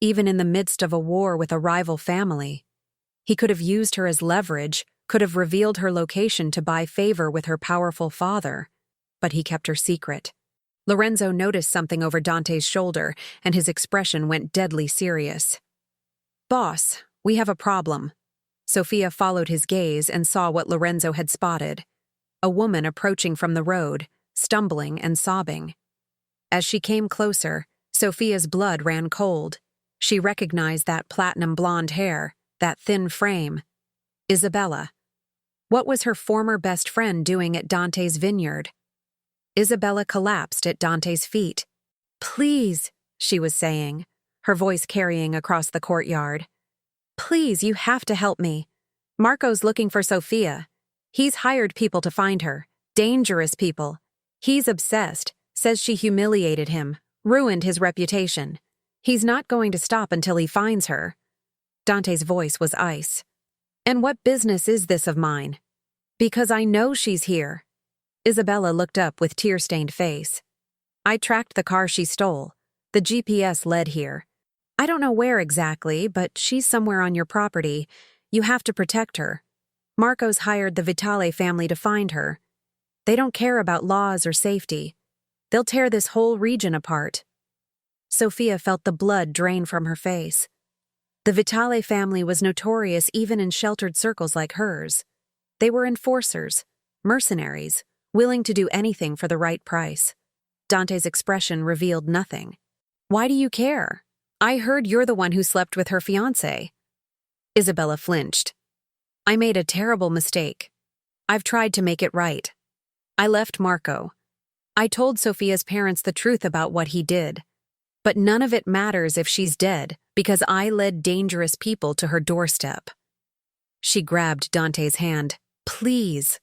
even in the midst of a war with a rival family. He could have used her as leverage, could have revealed her location to buy favor with her powerful father, but he kept her secret. Lorenzo noticed something over Dante's shoulder, and his expression went deadly serious. "Boss, we have a problem." Sophia followed his gaze and saw what Lorenzo had spotted. A woman approaching from the road, stumbling and sobbing. As she came closer, Sophia's blood ran cold. She recognized that platinum blonde hair, that thin frame. Isabella. What was her former best friend doing at Dante's vineyard? Isabella collapsed at Dante's feet. "Please," she was saying, her voice carrying across the courtyard. "Please, you have to help me. Marco's looking for Sophia. He's hired people to find her, dangerous people. He's obsessed, says she humiliated him, ruined his reputation. He's not going to stop until he finds her." Dante's voice was ice. "And what business is this of mine?" "Because I know she's here." Isabella looked up with tear-stained face. "I tracked the car she stole. The GPS led here. I don't know where exactly, but she's somewhere on your property. You have to protect her. Marco's hired the Vitale family to find her. They don't care about laws or safety. They'll tear this whole region apart." Sophia felt the blood drain from her face. The Vitale family was notorious even in sheltered circles like hers. They were enforcers, mercenaries, willing to do anything for the right price. Dante's expression revealed nothing. "Why do you care? I heard you're the one who slept with her fiancé." Isabella flinched. "I made a terrible mistake. I've tried to make it right. I left Marco. I told Sophia's parents the truth about what he did. But none of it matters if she's dead, because I led dangerous people to her doorstep. She grabbed Dante's hand. Please.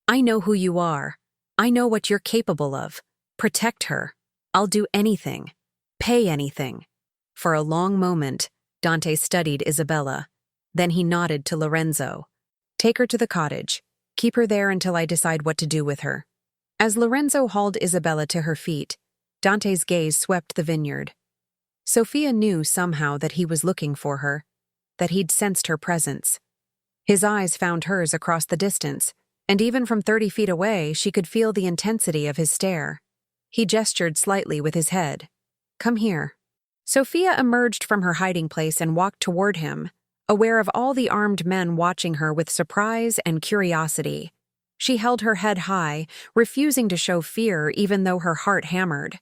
I know who you are. I know what you're capable of. Protect her. I'll do anything. Pay anything. For a long moment, Dante studied Isabella. Then he nodded to Lorenzo. Take her to the cottage. Keep her there until I decide what to do with her. As Lorenzo hauled Isabella to her feet, Dante's gaze swept the vineyard. Sophia knew somehow that he was looking for her, that he'd sensed her presence. His eyes found hers across the distance, and even from 30 feet away, she could feel the intensity of his stare. He gestured slightly with his head. Come here. Sophia emerged from her hiding place and walked toward him, aware of all the armed men watching her with surprise and curiosity. She held her head high, refusing to show fear even though her heart hammered.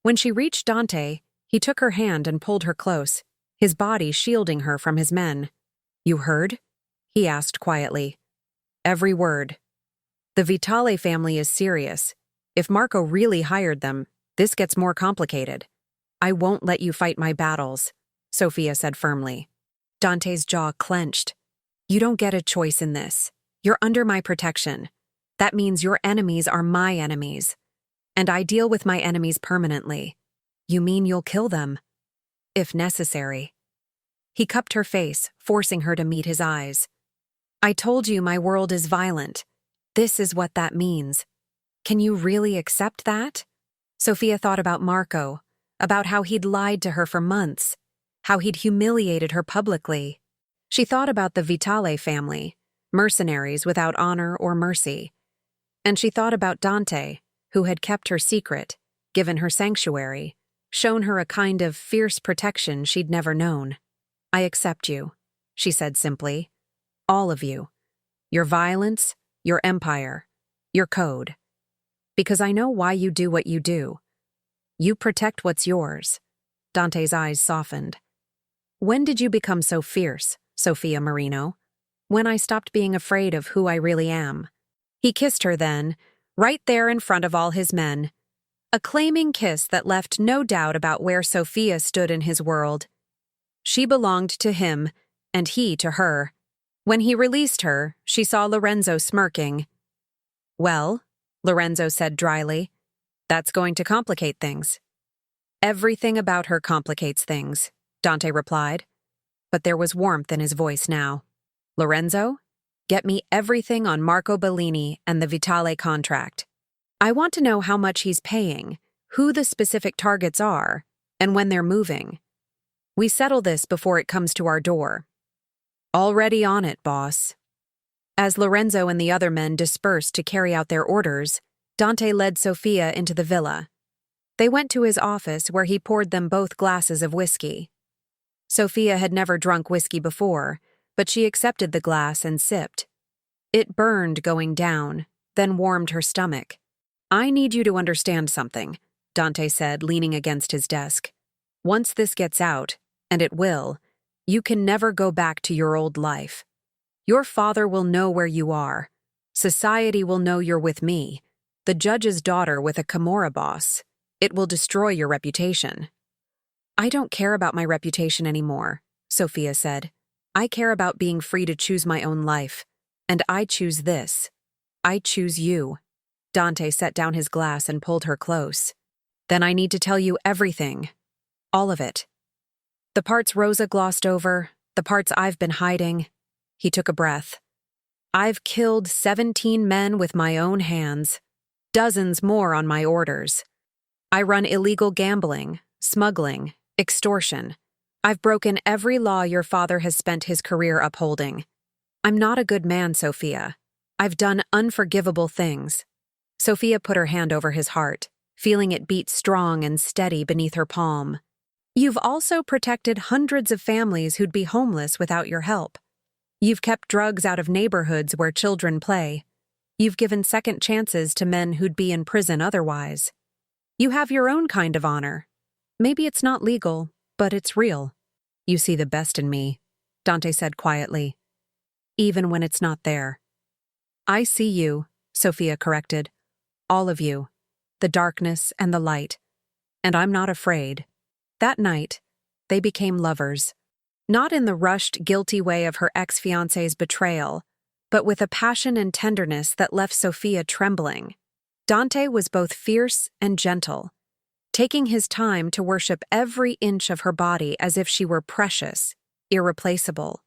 When she reached Dante, he took her hand and pulled her close, his body shielding her from his men. You heard? He asked quietly. Every word. The Vitale family is serious. If Marco really hired them, this gets more complicated. I won't let you fight my battles, Sophia said firmly. Dante's jaw clenched. You don't get a choice in this. You're under my protection. That means your enemies are my enemies. And I deal with my enemies permanently. You mean you'll kill them? If necessary. He cupped her face, forcing her to meet his eyes. I told you my world is violent. This is what that means. Can you really accept that? Sophia thought about Marco, about how he'd lied to her for months, how he'd humiliated her publicly. She thought about the Vitale family, mercenaries without honor or mercy. And she thought about Dante, who had kept her secret, given her sanctuary, shown her a kind of fierce protection she'd never known. I accept you, she said simply. All of you. Your violence, your empire, your code. Because I know why you do what you do. You protect what's yours. Dante's eyes softened. When did you become so fierce, Sophia Marino? When I stopped being afraid of who I really am. He kissed her then, right there in front of all his men. A claiming kiss that left no doubt about where Sophia stood in his world. She belonged to him, and he to her. When he released her, she saw Lorenzo smirking. Well, Lorenzo said dryly, that's going to complicate things. Everything about her complicates things, Dante replied. But there was warmth in his voice now. Lorenzo, get me everything on Marco Bellini and the Vitale contract. I want to know how much he's paying, who the specific targets are, and when they're moving. We settle this before it comes to our door. Already on it, boss. As Lorenzo and the other men dispersed to carry out their orders, Dante led Sophia into the villa. They went to his office where he poured them both glasses of whiskey. Sophia had never drunk whiskey before, but she accepted the glass and sipped. It burned going down, then warmed her stomach. I need you to understand something, Dante said, leaning against his desk. Once this gets out, and it will, you can never go back to your old life. Your father will know where you are. Society will know you're with me, the judge's daughter with a Camorra boss. It will destroy your reputation. I don't care about my reputation anymore, Sophia said. I care about being free to choose my own life. And I choose this. I choose you. Dante set down his glass and pulled her close. Then I need to tell you everything. All of it. The parts Rosa glossed over, the parts I've been hiding. He took a breath. I've killed 17 men with my own hands, dozens more on my orders. I run illegal gambling, smuggling, extortion. I've broken every law your father has spent his career upholding. I'm not a good man, Sophia. I've done unforgivable things. Sophia put her hand over his heart, feeling it beat strong and steady beneath her palm. You've also protected hundreds of families who'd be homeless without your help. You've kept drugs out of neighborhoods where children play. You've given second chances to men who'd be in prison otherwise. You have your own kind of honor. Maybe it's not legal, but it's real. You see the best in me, Dante said quietly. Even when it's not there. I see you, Sophia corrected. all of you, the darkness and the light, and I'm not afraid." That night, they became lovers. Not in the rushed, guilty way of her ex-fiancé's betrayal, but with a passion and tenderness that left Sophia trembling. Dante was both fierce and gentle, taking his time to worship every inch of her body as if she were precious, irreplaceable.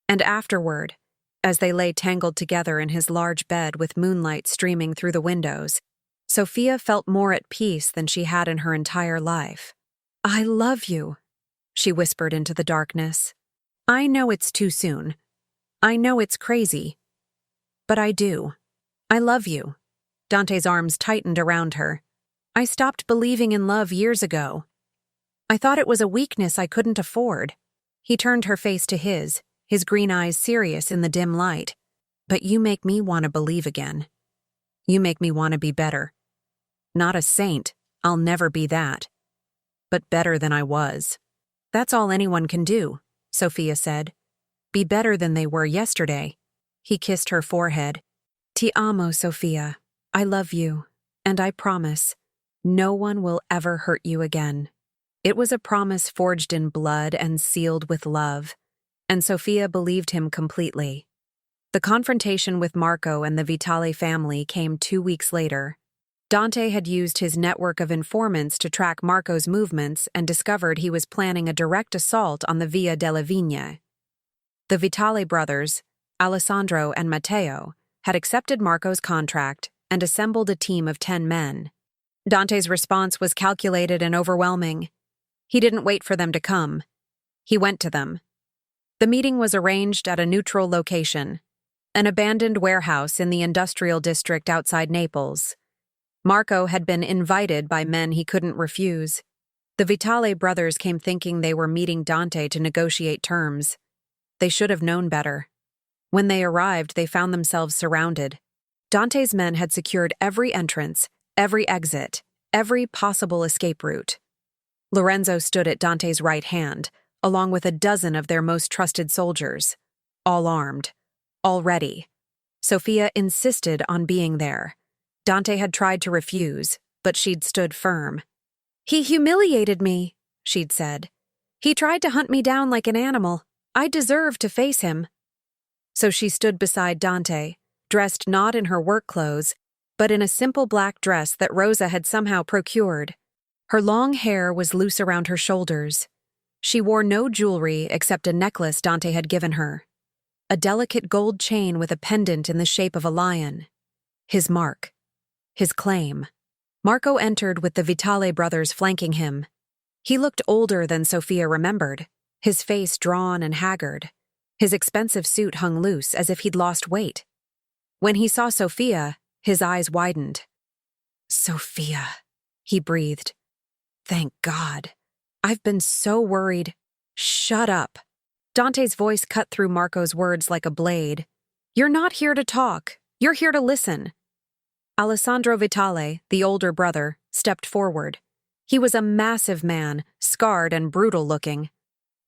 And afterward, as they lay tangled together in his large bed with moonlight streaming through the windows, Sophia felt more at peace than she had in her entire life. "I love you," she whispered into the darkness. "I know it's too soon. I know it's crazy. But I do. I love you." Dante's arms tightened around her. "I stopped believing in love years ago. I thought it was a weakness I couldn't afford." He turned her face to his green eyes serious in the dim light. "But you make me want to believe again. You make me want to be better. Not a saint, I'll never be that. But better than I was." "That's all anyone can do," Sophia said. "Be better than they were yesterday." He kissed her forehead. "Ti amo, Sophia. I love you, and I promise, no one will ever hurt you again." It was a promise forged in blood and sealed with love, and Sophia believed him completely. The confrontation with Marco and the Vitale family came 2 weeks later. Dante had used his network of informants to track Marco's movements and discovered he was planning a direct assault on the Via della Vigna. The Vitale brothers, Alessandro and Matteo, had accepted Marco's contract and assembled a team of 10 men. Dante's response was calculated and overwhelming. He didn't wait for them to come. He went to them. The meeting was arranged at a neutral location, an abandoned warehouse in the industrial district outside Naples. Marco had been invited by men he couldn't refuse. The Vitale brothers came thinking they were meeting Dante to negotiate terms. They should have known better. When they arrived, they found themselves surrounded. Dante's men had secured every entrance, every exit, every possible escape route. Lorenzo stood at Dante's right hand, along with a dozen of their most trusted soldiers, all armed, all ready. Sophia insisted on being there. Dante had tried to refuse, but she'd stood firm. "He humiliated me," she'd said. "He tried to hunt me down like an animal. I deserve to face him." So she stood beside Dante, dressed not in her work clothes, but in a simple black dress that Rosa had somehow procured. Her long hair was loose around her shoulders. She wore no jewelry except a necklace Dante had given her, a delicate gold chain with a pendant in the shape of a lion. His mark. His claim. Marco entered with the Vitale brothers flanking him. He looked older than Sophia remembered, his face drawn and haggard. His expensive suit hung loose as if he'd lost weight. When he saw Sophia, his eyes widened. "Sophia," he breathed. "Thank God. I've been so worried." "Shut up." Dante's voice cut through Marco's words like a blade. "You're not here to talk. You're here to listen." Alessandro Vitale, the older brother, stepped forward. He was a massive man, scarred and brutal-looking.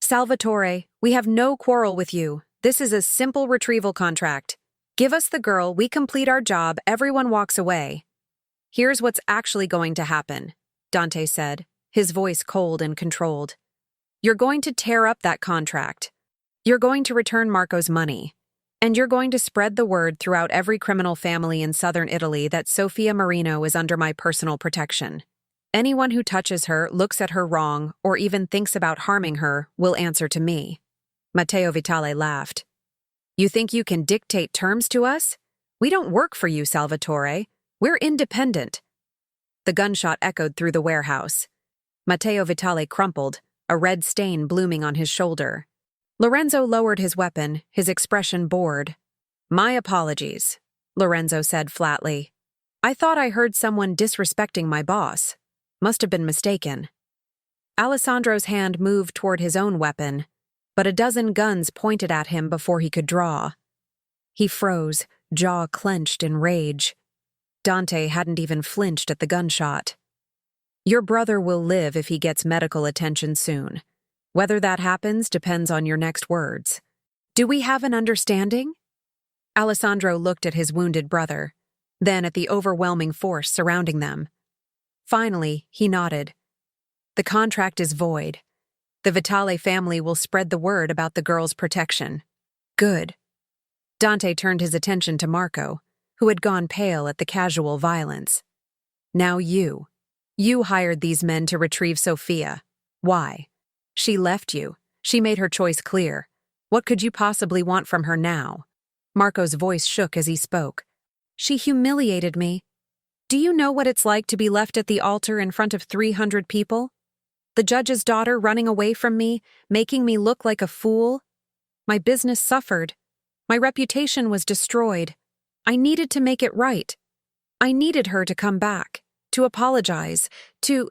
"Salvatore, we have no quarrel with you. This is a simple retrieval contract. Give us the girl, we complete our job, everyone walks away." "Here's what's actually going to happen," Dante said, his voice cold and controlled. "You're going to tear up that contract. You're going to return Marco's money. And you're going to spread the word throughout every criminal family in southern Italy that Sofia Marino is under my personal protection. Anyone who touches her, looks at her wrong, or even thinks about harming her will answer to me." Matteo Vitale laughed. "You think you can dictate terms to us? We don't work for you, Salvatore. We're independent." The gunshot echoed through the warehouse. Matteo Vitale crumpled, a red stain blooming on his shoulder. Lorenzo lowered his weapon, his expression bored. "My apologies," Lorenzo said flatly. "I thought I heard someone disrespecting my boss. Must have been mistaken." Alessandro's hand moved toward his own weapon, but a dozen guns pointed at him before he could draw. He froze, jaw clenched in rage. Dante hadn't even flinched at the gunshot. "Your brother will live if he gets medical attention soon. Whether that happens depends on your next words. Do we have an understanding?" Alessandro looked at his wounded brother. then at the overwhelming force surrounding them. Finally, he nodded. The contract is void. The Vitale family will spread the word about the girl's protection. Good. Dante turned his attention to Marco, who had gone pale at the casual violence. Now you. You hired these men to retrieve Sofia. Why? She left you. She made her choice clear. What could you possibly want from her now? Marco's voice shook as he spoke. She humiliated me. Do you know what it's like to be left at the altar in front of 300 people? The judge's daughter running away from me, making me look like a fool? My business suffered. My reputation was destroyed. I needed to make it right. I needed her to come back, to apologize, to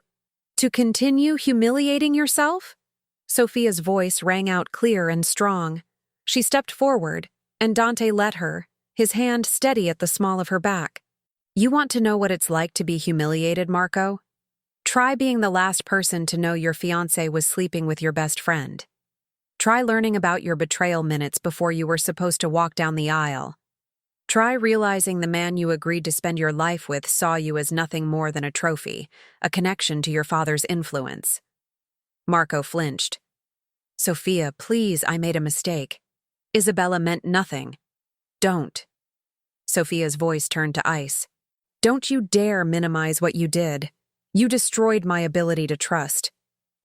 continue humiliating yourself? Sofia's voice rang out clear and strong. She stepped forward, and Dante let her, his hand steady at the small of her back. You want to know what it's like to be humiliated, Marco? Try being the last person to know your fiancé was sleeping with your best friend. Try learning about your betrayal minutes before you were supposed to walk down the aisle. Try realizing the man you agreed to spend your life with saw you as nothing more than a trophy, a connection to your father's influence. Marco flinched. Sofia, please, I made a mistake. Isabella meant nothing. Don't. Sofia's voice turned to ice. Don't you dare minimize what you did. You destroyed my ability to trust.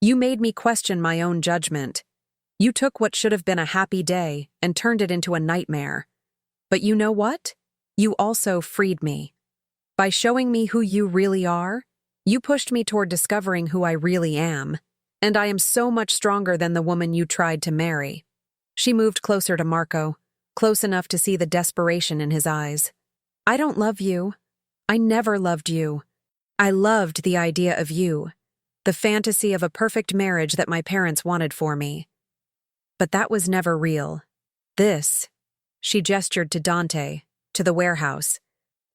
You made me question my own judgment. You took what should have been a happy day and turned it into a nightmare. But you know what? You also freed me. By showing me who you really are, you pushed me toward discovering who I really am. And I am so much stronger than the woman you tried to marry. She moved closer to Marco, close enough to see the desperation in his eyes. I don't love you. I never loved you. I loved the idea of you, the fantasy of a perfect marriage that my parents wanted for me. But that was never real. This, she gestured to Dante, to the warehouse,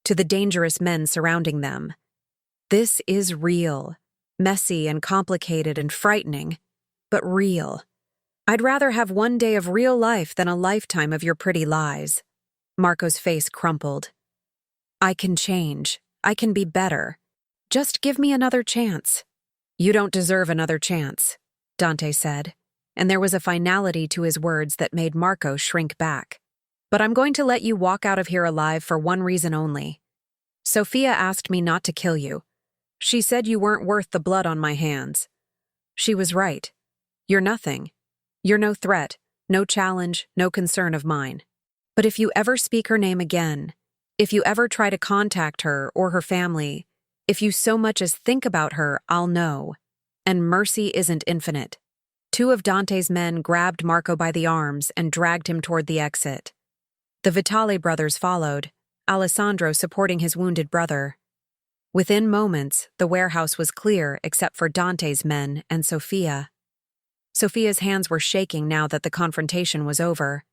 to the dangerous men surrounding them. This is real, messy and complicated and frightening, but real. I'd rather have one day of real life than a lifetime of your pretty lies. Marco's face crumpled. I can change. I can be better. Just give me another chance. You don't deserve another chance, Dante said, and there was a finality to his words that made Marco shrink back. But I'm going to let you walk out of here alive for one reason only. Sofia asked me not to kill you. She said you weren't worth the blood on my hands. She was right. You're nothing. You're no threat, no challenge, no concern of mine. But if you ever speak her name again, if you ever try to contact her or her family, if you so much as think about her, I'll know. And mercy isn't infinite. Two of Dante's men grabbed Marco by the arms and dragged him toward the exit. The Vitale brothers followed, Alessandro supporting his wounded brother. Within moments, the warehouse was clear except for Dante's men and Sofia. Sofia's hands were shaking now that the confrontation was over.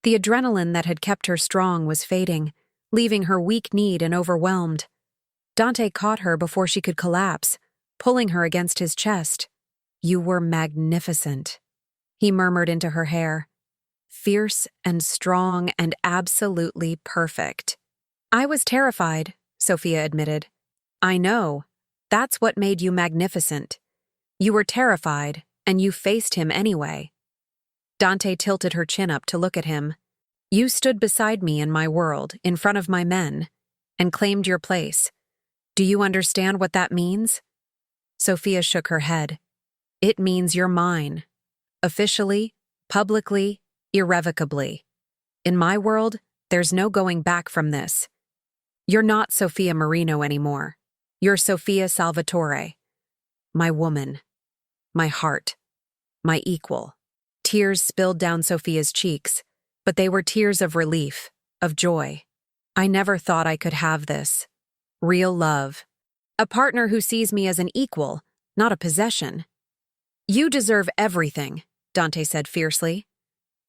The adrenaline that had kept her strong was fading, leaving her weak-kneed and overwhelmed. Dante caught her before she could collapse, pulling her against his chest. You were magnificent, he murmured into her hair. Fierce and strong and absolutely perfect. I was terrified, Sofia admitted. I know. That's what made you magnificent. You were terrified, and you faced him anyway. Dante tilted her chin up to look at him. You stood beside me in my world, in front of my men, and claimed your place. Do you understand what that means? Sofia shook her head. It means you're mine. Officially, publicly, irrevocably. In my world, there's no going back from this. You're not Sofia Marino anymore. You're Sofia Salvatore. My woman. My heart. My equal. Tears spilled down Sofia's cheeks, but they were tears of relief, of joy. I never thought I could have this. Real love. A partner who sees me as an equal, not a possession. You deserve everything, Dante said fiercely.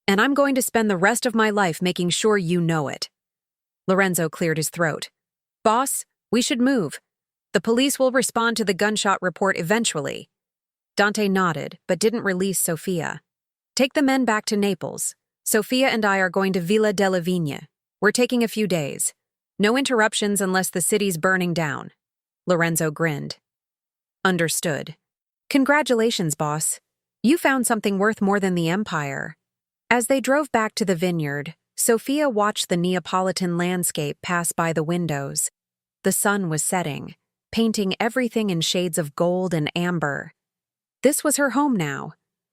And I'm going to spend the rest of my life making sure you know it. Lorenzo cleared his throat. Boss, we should move. The police will respond to the gunshot report eventually. Dante nodded, but didn't release Sofia. Take the men back to Naples. Sofia and I are going to Villa della Vigna. We're taking a few days. No interruptions unless the city's burning down. Lorenzo grinned. Understood. Congratulations, boss. You found something worth more than the empire. As they drove back to the vineyard, Sophia watched the Neapolitan landscape pass by the windows. The sun was setting, painting everything in shades of gold and amber. This was her home now.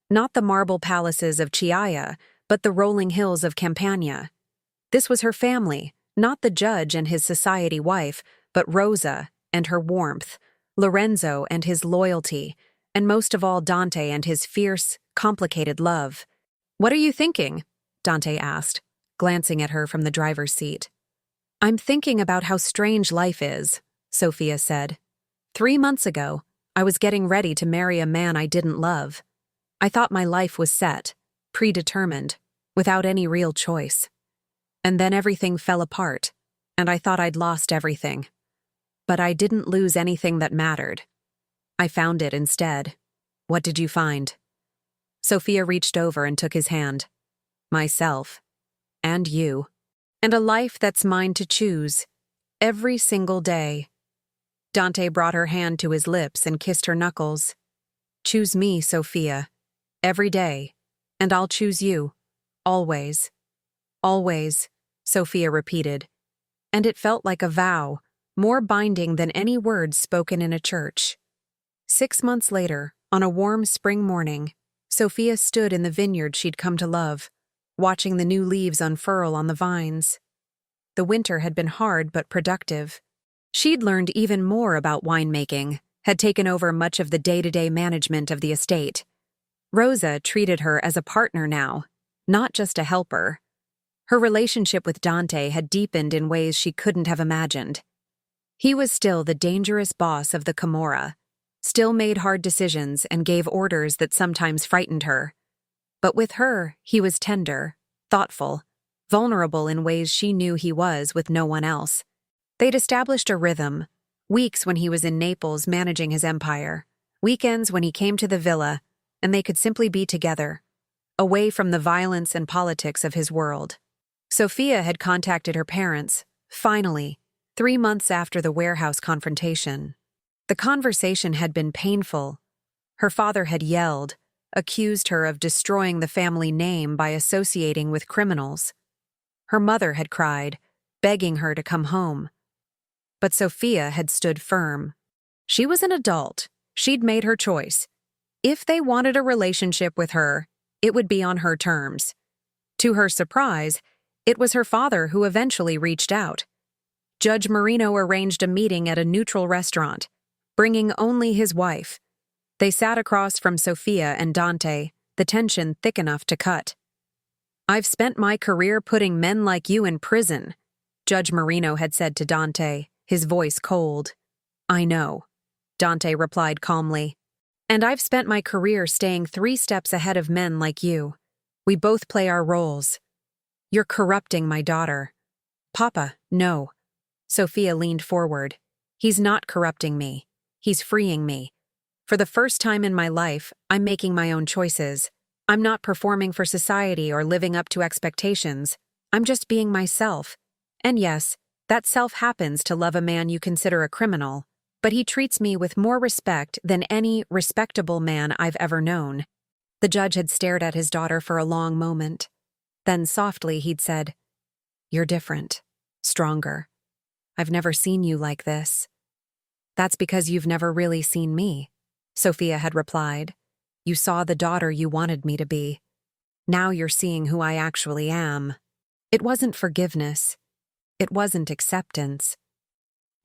Not the marble palaces of Chiaia, but the rolling hills of Campania. This was her family, not the judge and his society wife, but Rosa and her warmth, Lorenzo and his loyalty, and most of all Dante and his fierce, complicated love. "What are you thinking?" Dante asked, glancing at her from the driver's seat. "I'm thinking about how strange life is," Sophia said. 3 months ago, I was getting ready to marry a man I didn't love. I thought my life was set, predetermined, without any real choice. And then everything fell apart, and I thought I'd lost everything. But I didn't lose anything that mattered. I found it instead. What did you find?" Sophia reached over and took his hand. "Myself. And you. And a life that's mine to choose. Every single day." Dante brought her hand to his lips and kissed her knuckles. "Choose me, Sophia. Every day. And I'll choose you. Always." "Always," Sophia repeated. And it felt like a vow, more binding than any words spoken in a church. 6 months later, on a warm spring morning, Sophia stood in the vineyard she'd come to love, watching the new leaves unfurl on the vines. The winter had been hard but productive. She'd learned even more about winemaking, had taken over much of the day-to-day management of the estate. Rosa treated her as a partner now, not just a helper. Her relationship with Dante had deepened in ways she couldn't have imagined. He was still the dangerous boss of the Camorra, still made hard decisions and gave orders that sometimes frightened her. But with her, he was tender, thoughtful, vulnerable in ways she knew he was with no one else. They'd established a rhythm, weeks when he was in Naples managing his empire, weekends when he came to the villa, and they could simply be together, away from the violence and politics of his world. Sophia had contacted her parents, finally, 3 months after the warehouse confrontation. The conversation had been painful. Her father had yelled, accused her of destroying the family name by associating with criminals. Her mother had cried, begging her to come home. But Sophia had stood firm. She was an adult. She'd made her choice. If they wanted a relationship with her, it would be on her terms. To her surprise, it was her father who eventually reached out. Judge Marino arranged a meeting at a neutral restaurant, bringing only his wife. They sat across from Sophia and Dante, the tension thick enough to cut. "I've spent my career putting men like you in prison," Judge Marino had said to Dante, his voice cold. "I know," Dante replied calmly. "And I've spent my career staying 3 steps ahead of men like you. We both play our roles. You're corrupting my daughter." "Papa, no." Sophia leaned forward. "He's not corrupting me. He's freeing me. For the first time in my life, I'm making my own choices. I'm not performing for society or living up to expectations. I'm just being myself. And yes, that self happens to love a man you consider a criminal, but he treats me with more respect than any respectable man I've ever known." The judge had stared at his daughter for a long moment. Then softly he'd said, "You're different, stronger. I've never seen you like this." "That's because you've never really seen me," Sophia had replied. "You saw the daughter you wanted me to be. Now you're seeing who I actually am." It wasn't forgiveness. It wasn't acceptance.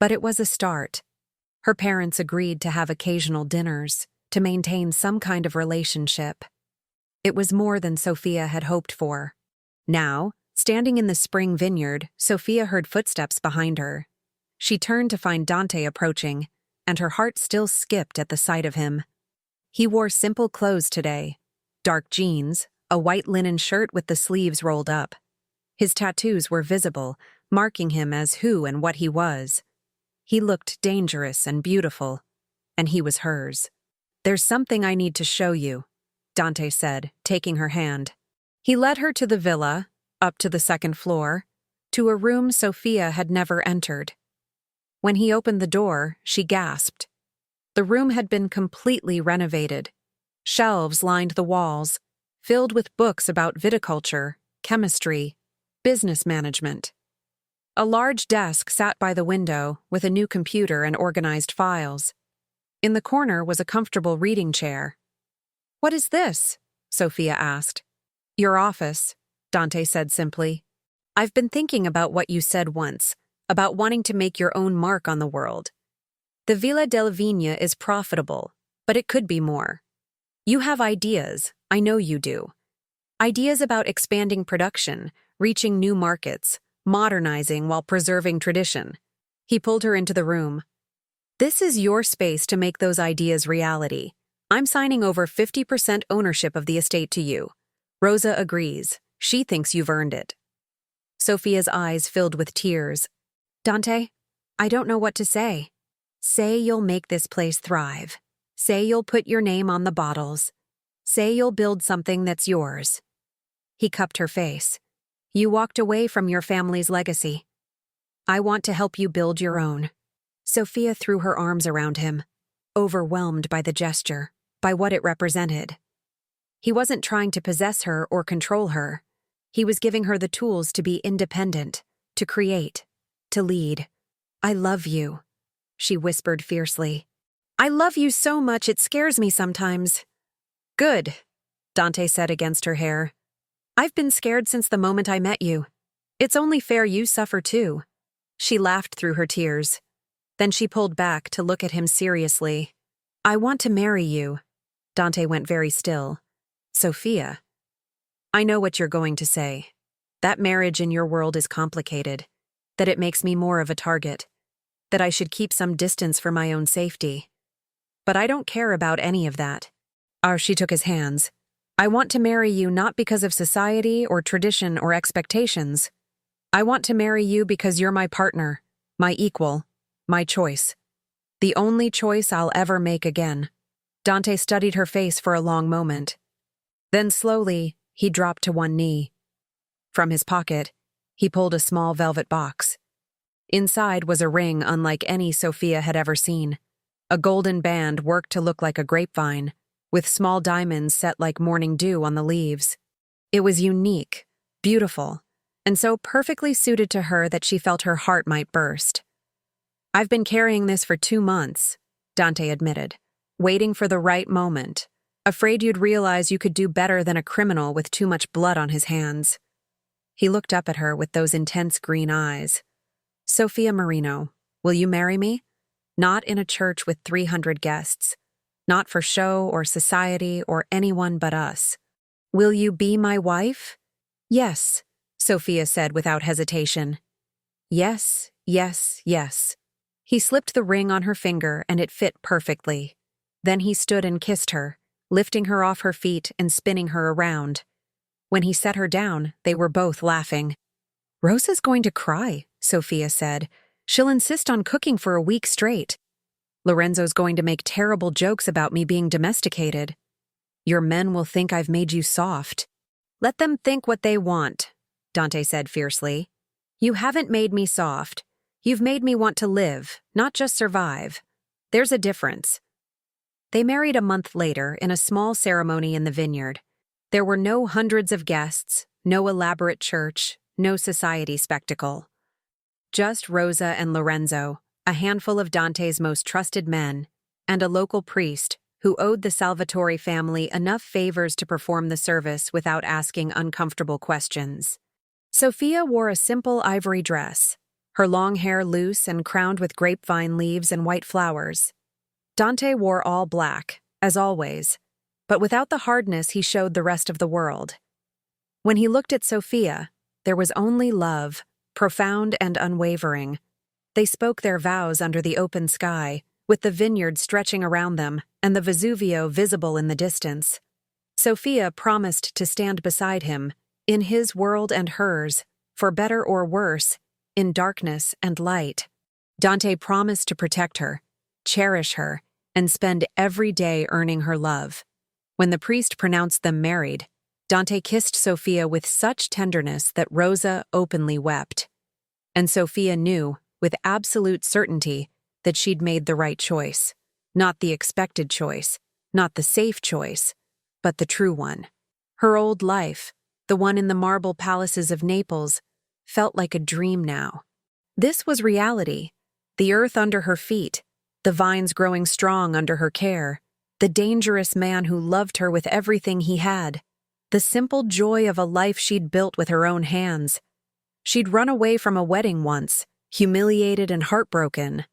But it was a start. Her parents agreed to have occasional dinners, to maintain some kind of relationship. It was more than Sophia had hoped for. Now, standing in the spring vineyard, Sophia heard footsteps behind her. She turned to find Dante approaching, and her heart still skipped at the sight of him. He wore simple clothes today, dark jeans, a white linen shirt with the sleeves rolled up. His tattoos were visible, marking him as who and what he was. He looked dangerous and beautiful, and he was hers. "There's something I need to show you," Dante said, taking her hand. He led her to the villa, up to the 2nd floor. to a room Sophia had never entered. When he opened the door, she gasped. The room had been completely renovated. Shelves lined the walls, filled with books about viticulture, chemistry, business management. A large desk sat by the window with a new computer and organized files. In the corner was a comfortable reading chair. "What is this?" Sophia asked. "Your office," Dante said simply. "I've been thinking about what you said once, about wanting to make your own mark on the world. The Villa del Vigna is profitable, but it could be more. You have ideas, I know you do. Ideas about expanding production, reaching new markets, modernizing while preserving tradition." He pulled her into the room. "This is your space to make those ideas reality. I'm signing over 50% ownership of the estate to you. Rosa agrees. She thinks you've earned it." Sophia's eyes filled with tears. "Dante, I don't know what to say. Say you'll make this place thrive. Say you'll put your name on the bottles. Say you'll build something that's yours." He cupped her face. "You walked away from your family's legacy. I want to help you build your own." Sophia threw her arms around him, overwhelmed by the gesture, by what it represented. He wasn't trying to possess her or control her. He was giving her the tools to be independent, to create, to lead. "I love you," she whispered fiercely. "I love you so much it scares me sometimes." "Good," Dante said against her hair. "I've been scared since the moment I met you. It's only fair you suffer too." She laughed through her tears. Then she pulled back to look at him seriously. "I want to marry you." Dante went very still. "Sophia, I know what you're going to say. That marriage in your world is complicated, that it makes me more of a target, that I should keep some distance for my own safety. But I don't care about any of that." She took his hands. "I want to marry you not because of society or tradition or expectations. I want to marry you because you're my partner, my equal, my choice. The only choice I'll ever make again." Dante studied her face for a long moment. Then slowly, he dropped to one knee. From his pocket, he pulled a small velvet box. Inside was a ring unlike any Sophia had ever seen. A golden band worked to look like a grapevine, with small diamonds set like morning dew on the leaves. It was unique, beautiful, and so perfectly suited to her that she felt her heart might burst. "I've been carrying this for 2 months, Dante admitted, waiting for the right moment, afraid you'd realize you could do better than a criminal with too much blood on his hands." He looked up at her with those intense green eyes. "Sophia Marino, will you marry me? Not in a church with 300 guests. Not for show or society or anyone but us. Will you be my wife?" "Yes," Sophia said without hesitation. "Yes, yes, yes." He slipped the ring on her finger and it fit perfectly. Then he stood and kissed her, lifting her off her feet and spinning her around. When he set her down, they were both laughing. "Rosa's going to cry," Sophia said. "She'll insist on cooking for a week straight. Lorenzo's going to make terrible jokes about me being domesticated. Your men will think I've made you soft." "Let them think what they want," Dante said fiercely. "You haven't made me soft. You've made me want to live, not just survive. There's a difference." They married a month later in a small ceremony in the vineyard. There were no hundreds of guests, no elaborate church, no society spectacle. Just Rosa and Lorenzo, a handful of Dante's most trusted men, and a local priest who owed the Salvatore family enough favors to perform the service without asking uncomfortable questions. Sophia wore a simple ivory dress, her long hair loose and crowned with grapevine leaves and white flowers. Dante wore all black, as always, but without the hardness he showed the rest of the world. When he looked at Sophia, there was only love, profound and unwavering. They spoke their vows under the open sky, with the vineyard stretching around them and the Vesuvio visible in the distance. Sophia promised to stand beside him, in his world and hers, for better or worse, in darkness and light. Dante promised to protect her, cherish her, and spend every day earning her love. When the priest pronounced them married, Dante kissed Sophia with such tenderness that Rosa openly wept. And Sophia knew, with absolute certainty, that she'd made the right choice. Not the expected choice, not the safe choice, but the true one. Her old life, the one in the marble palaces of Naples, felt like a dream now. This was reality. The earth under her feet, the vines growing strong under her care, the dangerous man who loved her with everything he had, the simple joy of a life she'd built with her own hands. She'd run away from a wedding once, humiliated and heartbroken.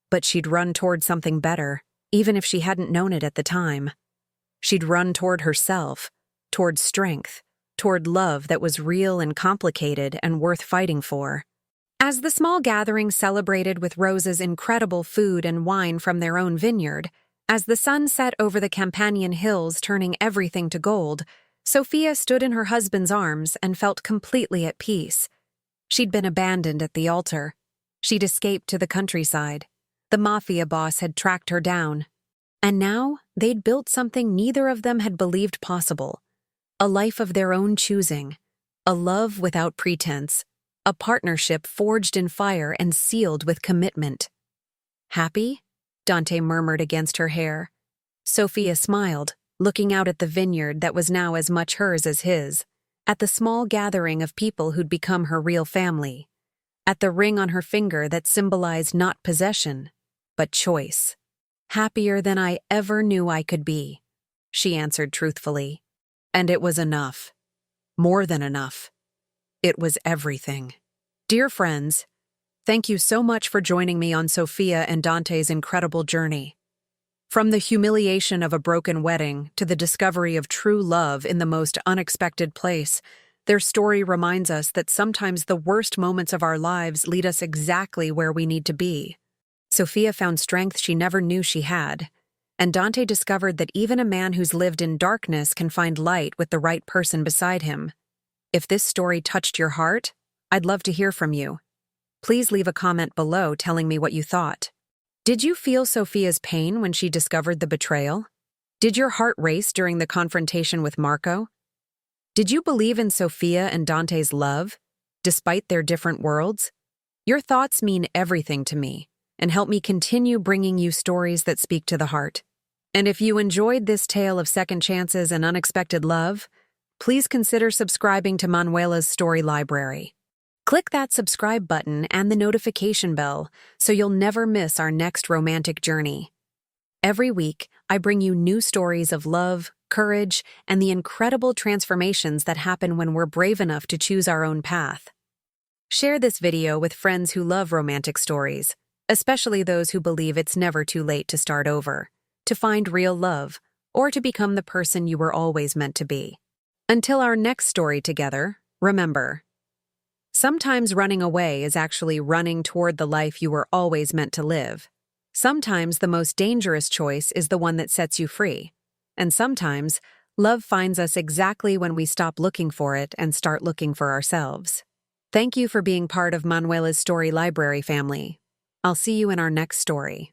But she'd run toward something better, even if she hadn't known it at the time. She'd run toward herself, toward strength, toward love that was real and complicated and worth fighting for. As the small gathering celebrated with Rosa's incredible food and wine from their own vineyard, as the sun set over the Campanian hills turning everything to gold, Sophia stood in her husband's arms and felt completely at peace. She'd been abandoned at the altar. She'd escaped to the countryside. The Mafia boss had tracked her down. And now they'd built something neither of them had believed possible. A life of their own choosing. A love without pretense. A partnership forged in fire and sealed with commitment. Happy? Dante murmured against her hair. Sophia smiled, looking out at the vineyard that was now as much hers as his, at the small gathering of people who'd become her real family, at the ring on her finger that symbolized not possession, but choice. Happier than I ever knew I could be, she answered truthfully. And it was enough. More than enough. It was everything. Dear friends, thank you so much for joining me on Sophia and Dante's incredible journey. From the humiliation of a broken wedding to the discovery of true love in the most unexpected place, their story reminds us that sometimes the worst moments of our lives lead us exactly where we need to be. Sophia found strength she never knew she had, and Dante discovered that even a man who's lived in darkness can find light with the right person beside him. If this story touched your heart, I'd love to hear from you. Please leave a comment below telling me what you thought. Did you feel Sophia's pain when she discovered the betrayal? Did your heart race during the confrontation with Marco? Did you believe in Sophia and Dante's love, despite their different worlds? Your thoughts mean everything to me and help me continue bringing you stories that speak to the heart. And if you enjoyed this tale of second chances and unexpected love, please consider subscribing to Manuela's Story Library. Click that subscribe button and the notification bell so you'll never miss our next romantic journey. Every week, I bring you new stories of love, courage, and the incredible transformations that happen when we're brave enough to choose our own path. Share this video with friends who love romantic stories, especially those who believe it's never too late to start over, to find real love, or to become the person you were always meant to be. Until our next story together, remember, sometimes running away is actually running toward the life you were always meant to live. Sometimes the most dangerous choice is the one that sets you free. And sometimes, love finds us exactly when we stop looking for it and start looking for ourselves. Thank you for being part of Manuela's Story Library family. I'll see you in our next story.